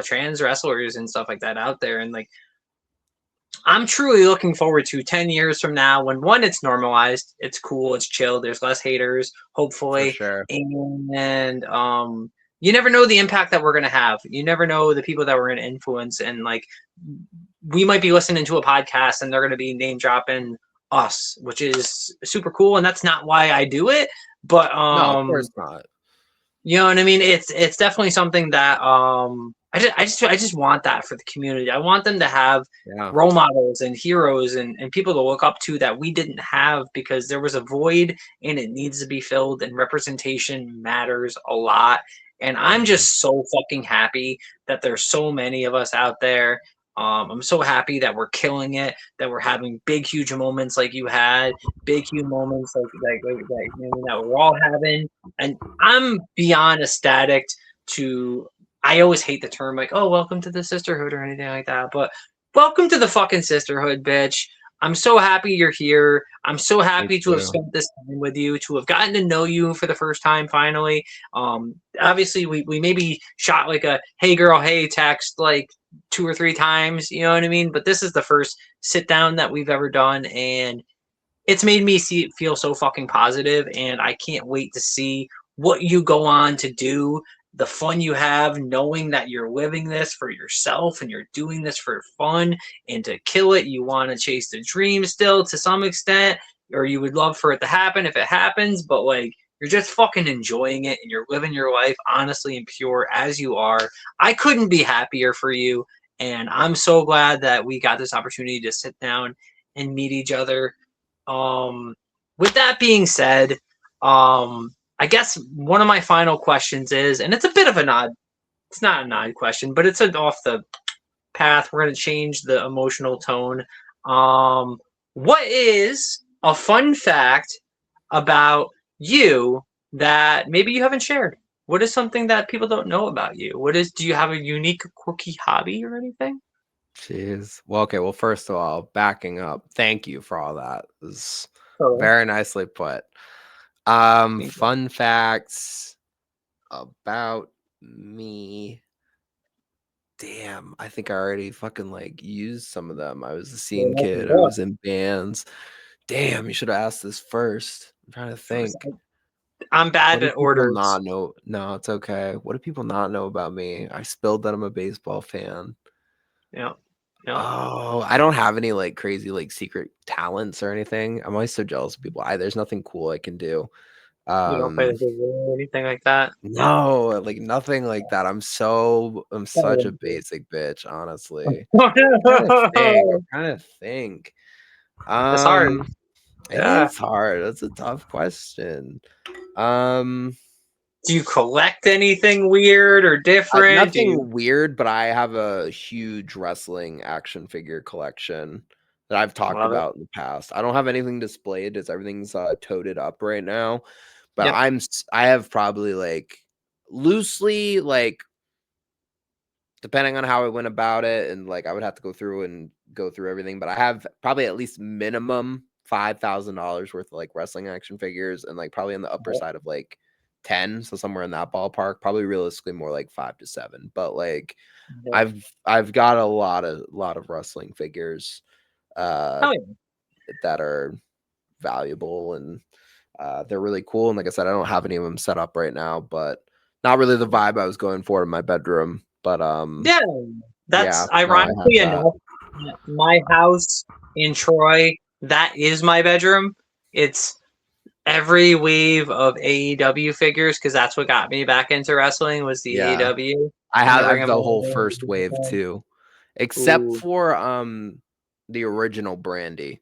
trans wrestlers and stuff like that out there, and like I'm truly looking forward to 10 years from now when one, it's normalized, it's cool, it's chill, there's less haters, For hopefully. sure. And you never know the impact that we're gonna have. You never know the people that we're gonna influence. And like we might be listening to a podcast and they're gonna be name dropping us, which is super cool. And that's not why I do it. But No, of course not. you know what I mean? It's definitely something that I just want that for the community. I want them to have Yeah. role models and heroes and people to look up to that we didn't have because there was a void and it needs to be filled, and representation matters a lot. And I'm Mhm. just so fucking happy that there's so many of us out there. I'm so happy that we're killing it, that we're having big, huge moments like you had, big, huge moments like you know, that we're all having. And I'm beyond ecstatic to. I always hate the term like, "Oh, welcome to the sisterhood" or anything like that, but welcome to the fucking sisterhood, bitch. I'm so happy you're here. I'm so Me happy to have too. spent this time with you, to have gotten to know you for the first time finally. Obviously, we maybe shot like a "Hey girl, hey" text like 2 or 3 times, you know what I mean? But this is the first sit down that we've ever done, and it's made me feel so fucking positive, and I can't wait to see what you go on to do, the fun you have knowing that you're living this for yourself and you're doing this for fun and to kill it. You want to chase the dream still to some extent, or you would love for it to happen if it happens, but like you're just fucking enjoying it and you're living your life honestly and pure as you are. I couldn't be happier for you, and I'm so glad that we got this opportunity to sit down and meet each other. With that being said, I guess one of my final questions is, and it's a bit of an odd, it's not an odd question, but it's an off the path. We're going to change the emotional tone. What is a fun fact about you that maybe you haven't shared? What is something that people don't know about you? Do you have a unique, quirky hobby or anything? Jeez. Well, okay. Well, first of all, backing up, thank you for all that. It was Oh, very nicely put. Fun facts about me. Damn, I think I already fucking like used some of them. I was a scene kid. I was in bands. Damn, you should have asked this first. I'm trying to think. I'm What bad do at people orders. not know? No, it's okay. What do people not know about me? I spilled that I'm a baseball fan. Yeah. Yeah. Oh, I don't have any like crazy like secret talents or anything. I'm always so jealous of people. There's nothing cool I can do. You don't play Um, the violin or anything like that? no, like nothing like that. I'm such a basic bitch, honestly. I'm trying to think. I'm trying to think. It's Um, hard. Yeah. It's hard. That's a tough question. Um, Do you collect anything weird or different? Do you? Nothing weird, but I have a huge wrestling action figure collection that I've talked Love it. about in the past. I don't have anything displayed as everything's toted up right now, but Yep. I have probably like loosely like depending on how I went about it, and like I would have to go through everything, but I have probably at least minimum $5,000 worth of like wrestling action figures, and like probably on the upper side of like 10, so somewhere in that ballpark, probably realistically more like 5 to 7. But like Yep. I've got a lot of wrestling figures uh Oh, yeah. that are valuable, and they're really cool. And like I said, I don't have any of them set up right now, but not really the vibe I was going for in my bedroom. But Yeah, yeah, that's no, I have ironically that. enough, my house in Troy, that is my bedroom. It's every wave of AEW figures because that's what got me back into wrestling was the Yeah. AEW I and the Ring have of the whole Honor. first wave too, except Ooh, for the original Brandy.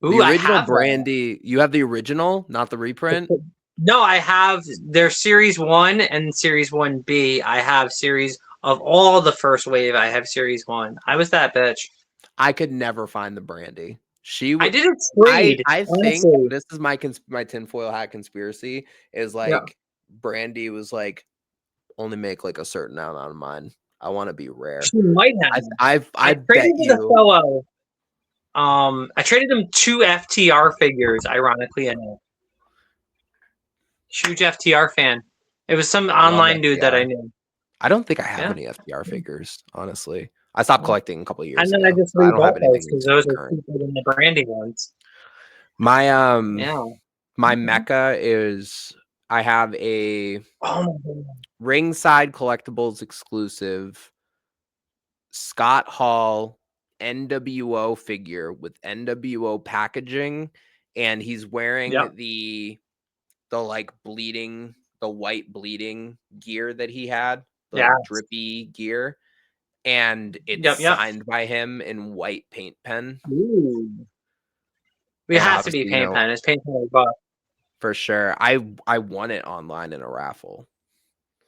The ooh, I original have that. Brandy, you have the original, not the reprint. No, I have their Series 1 and Series 1B. I have series of all the first wave. I have Series 1. I was that bitch. I could never find the Brandy. She I would. did a trade, I think honestly. this is my tinfoil hat conspiracy is Yeah, like Brandy was like only make like a certain amount of mine. I want to be rare. she might have. I I bet traded with a you. fellow. I traded him 2 FTR figures, ironically enough. Huge FTR fan. It was some I love online dude that I FDR. knew. I don't think I have Yeah. any FDR figures, honestly. I stopped collecting a couple of And years then I ago, just so I don't have rebought those anything because those super are current. cheaper than the brandy ones. My Yeah. my mecca is I have a Oh my god. ringside collectibles exclusive Scott Hall NWO figure with NWO packaging, and he's Yep. wearing the like the white bleeding gear that he had, the Yeah. like drippy gear, and it's Yep. Yep. signed by him in white paint pen. Ooh. It And has to be obviously, paint pen. It's paint pen or buff. for sure, I won it online in a raffle.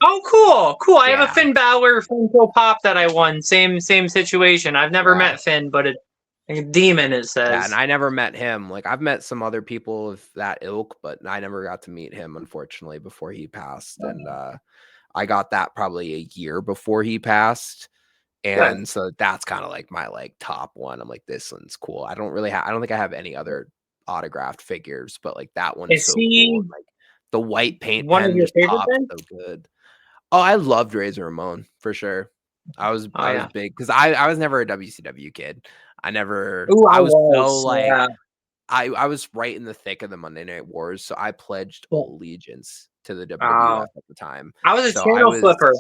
Oh, cool, cool. I have a Yeah, Finn Balor Funko Pop that I won. Same situation. I've never yeah. met Finn, but a demon. It Yeah, and says. I never met him. Like I've met some other people of that ilk, but I never got to meet him, unfortunately, before he passed. And I got that probably a year before he passed. Good. And so that's kind of like my like top one. I'm like, this one's cool. I don't think I have any other autographed figures, but like that one's Is so cool. he And, like the white paint one of pen your just favorites pops then? so good. Oh, I loved Razor Ramon for sure. Oh I was yeah. big because I was never a WCW kid. Ooh, I I was so was. like Yeah. I was right in the thick of the Monday Night Wars, so I pledged allegiance to the WWF Oh, at the time. I was a So I channel was flipper.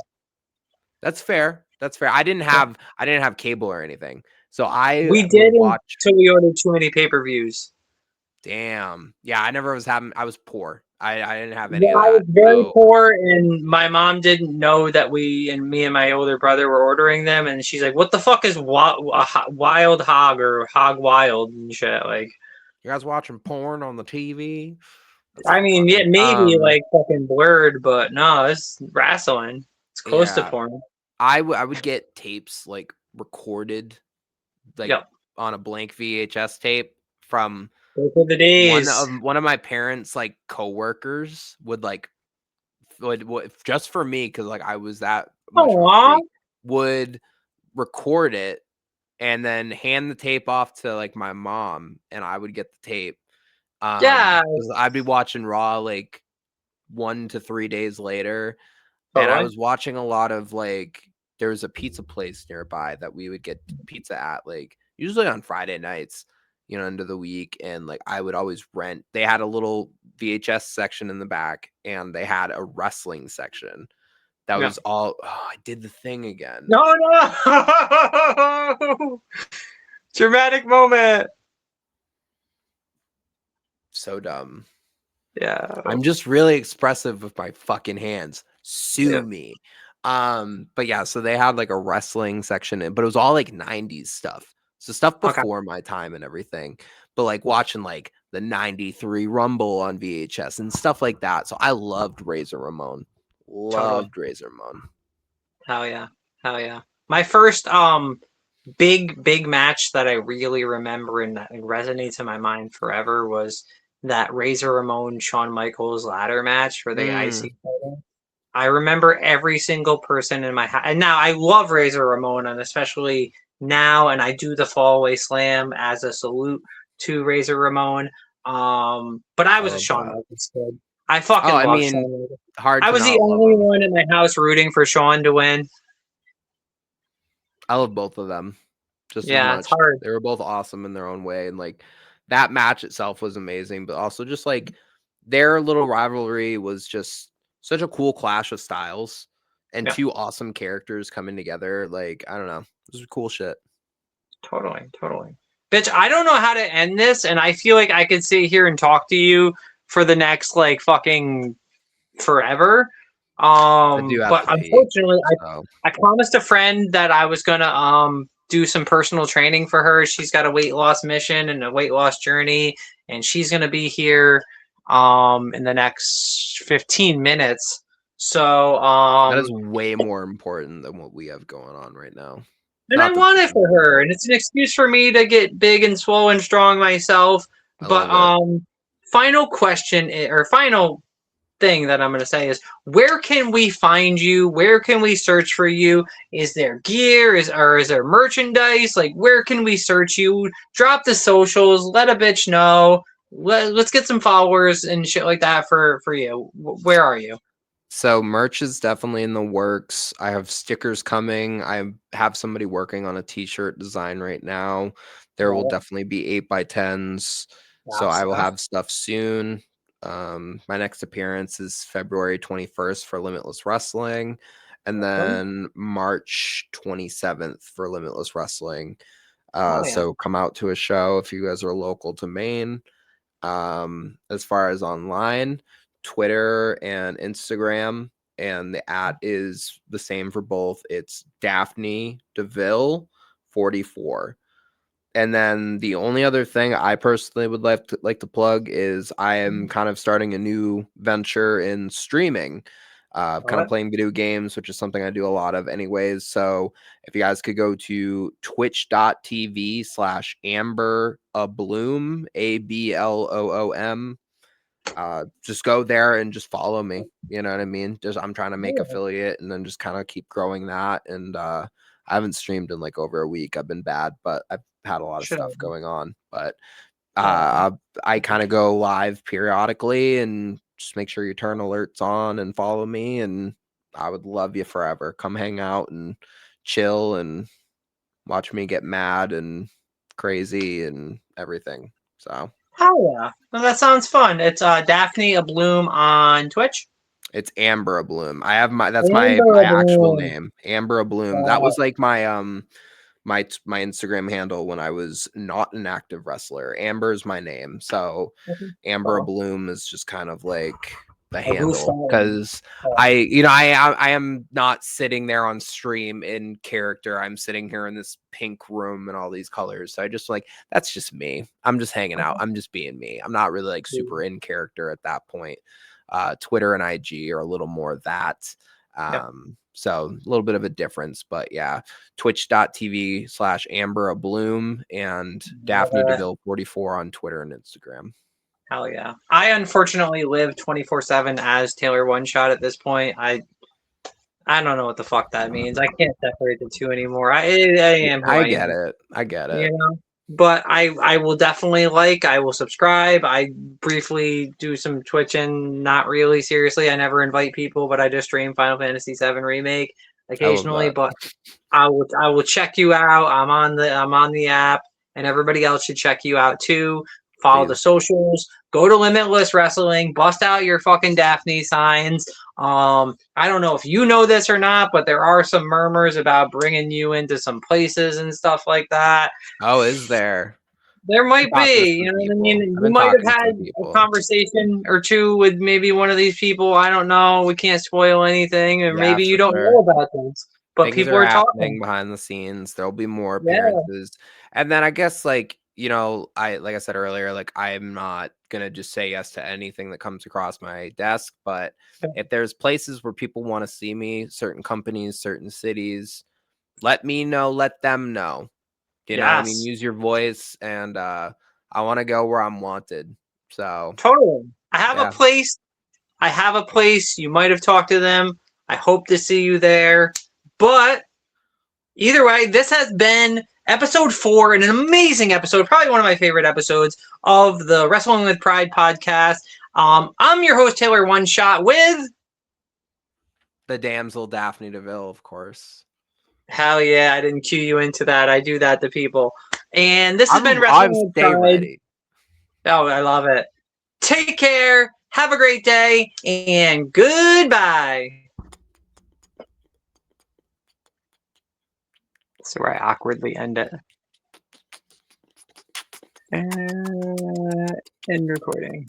That's fair. That's fair. Yeah. I didn't have cable or anything. So We I would did watch. until we ordered too many pay-per-views. Damn. Yeah, I was poor. I didn't have Yeah, any of I was that. very So poor, and my mom didn't know that me and my older brother were ordering them, and she's like, "What the fuck is wild hog or hog wild and shit?" Like, you guys watching porn on the TV? That's I so mean, yeah, funny. maybe like fucking blurred, but no, it's wrestling. It's close to Yeah. porn. I would get tapes like recorded like Yep. on a blank VHS tape from Those are the days. one of my parents like coworkers would just for me because like I was that much of a Aw. freak would record it and then hand the tape off to like my mom and I would get the tape. Yeah. 'Cause I'd be watching Raw like 1 to 3 days later, and I Totally. was watching a lot of like there was a pizza place nearby that we would get pizza at like usually on Friday nights, into the week, and like I would always rent. They had a little VHS section in the back, and they had a wrestling section. That Yeah. was all. Oh, I did the thing again. No, no. Dramatic moment. So dumb. Yeah. I'm just really expressive with my fucking hands. Yeah. Sue me. But yeah, so they had like a wrestling section, but it was all like 90s stuff. So stuff Okay. before my time and everything. But like watching like the 93 Rumble on VHS and stuff like that. So I loved Razor Ramon. Totally. Loved Razor Ramon. Hell yeah. Hell yeah. My first big match that I really remember and that resonates in my mind forever was that Razor Ramon Shawn Michaels ladder match for the IC title. I remember every single person in my house. And now I love Razor Ramon, and especially now, and I do the fallaway slam as a salute to Razor Ramon. But I I was a love Shawn that. Michaels kid. I Oh, fucking I love mean, Shawn Michaels. hard I to was the not love only him. one in my house rooting for Shawn to win. I love both of them just as Yeah, it's much. hard. They were both awesome in their own way. And like that match itself was amazing, but also just like their little rivalry was just such a cool clash of styles and Yeah, two awesome characters coming together. Like, I don't know. This was cool shit. totally, totally. Bitch, I don't know how to end this, and I feel like I could sit here and talk to you for the next like fucking forever. I do have But to pee. unfortunately, So I promised a friend that I was gonna do some personal training for her. She's got a weight loss mission and a weight loss journey, and she's gonna be here in the next 15 minutes. So that is way more important than what we have going on right now. and I Not that want this it isn't for her, and important. it's an excuse for me to get big and swole and strong myself. I But love it. final question or final thing that I'm going to say is where can we find you? Where can we search for you? Is there gear? Is there merchandise? Like where can we search you? Drop the socials. Let a bitch know. Let's get some followers and shit like that for you. Where are you? So merch is definitely in the works. I have stickers coming. I have somebody working on a t-shirt design right now. There will Oh, definitely be 8x10s. So yeah, I will stuff. have stuff soon. My next appearance is February 21st for Limitless Wrestling, and Awesome. then March 27th for Limitless Wrestling. Oh yeah. So come out to a show if you guys are local to Maine. As far as online, Twitter and Instagram, and the @ is the same for both. It's Daphne Deville 44. And then the only other thing I personally would like to plug is I am kind of starting a new venture in streaming, kind of What? playing video games, which is something I do a lot of anyways. So if you guys could go to twitch.tv/Amber a Bloom, ABLOOM, just go there and just follow me. You know what I mean? Just I'm trying to make affiliate and then just kind of keep growing that. And I haven't streamed in like over a week. I've been bad, but I've had a lot of Sure. stuff going on. But Yeah. I kind of go live periodically and just make sure you turn alerts on and follow me. And I would love you forever. Come hang out and chill and watch me get mad and crazy and everything. So Oh yeah. Well, that sounds fun. It's Daphne a Bloom on Twitch. it's Amber Bloom. I have that's Amber my actual Bloom. name, Amber Bloom. That was like my my Instagram handle when I was not an active wrestler. Amber is my name, so Amber Oh, Bloom is just kind of like the a blue handle flame. because I am not sitting there on stream in character. I'm sitting here in this pink room and all these colors. So I just like that's just me. I'm just hanging out. I'm just being me. I'm not really like super in character at that point. Twitter and IG are a little more of that. Yep. So a little bit of a difference, but yeah, twitch.tv/Amber a Bloom and Daphne Deville 44 on Twitter and Instagram. Hell yeah. I unfortunately live 24/7 as Taylor OneShot at this point. I don't know what the fuck that means. I can't separate the two anymore. I am who I I get am. it. I get You it. know? But I will definitely I will subscribe. I briefly do some Twitching, not really seriously. I never invite people, but I just stream Final Fantasy VII Remake I love occasionally. that. But I will check you out. I'm on the app, and everybody else should check you out too. Follow the Please. socials. Go to Limitless Wrestling. Bust out your fucking Daphne signs. I don't know if you know this or not, but there are some murmurs about bringing you into some places and stuff like that. Oh, is there? There I've been might talking to be, some you know what I people. mean? I've You been might have talking to had some a people. conversation or two with maybe one of these people. I don't know. We can't spoil anything, or Yeah, maybe you for don't sure. know about this, but Things people are are happening talking. behind the scenes. There'll be more Yeah, appearances. And then I guess like you know, like I said earlier, like I'm not gonna just say yes to anything that comes across my desk. But if there's places where people want to see me, certain companies, certain cities, let me know, let them know. You know, I mean, Yes, use your voice, and I want to go where I'm wanted. So totally. yeah. I have a place. You might have talked to them. I hope to see you there. But either way, this has been episode 4 and an amazing episode, probably one of my favorite episodes of the Wrestling with Pride podcast. I'm your host, Taylor OneShot, with The damsel Daphne Deville, of course. hell yeah, I didn't cue you into that. I do that to people. And this has been I'm Wrestling with stay Pride. ready. Oh, I love it. Take care. Have a great day. And goodbye. So I awkwardly end it. End recording.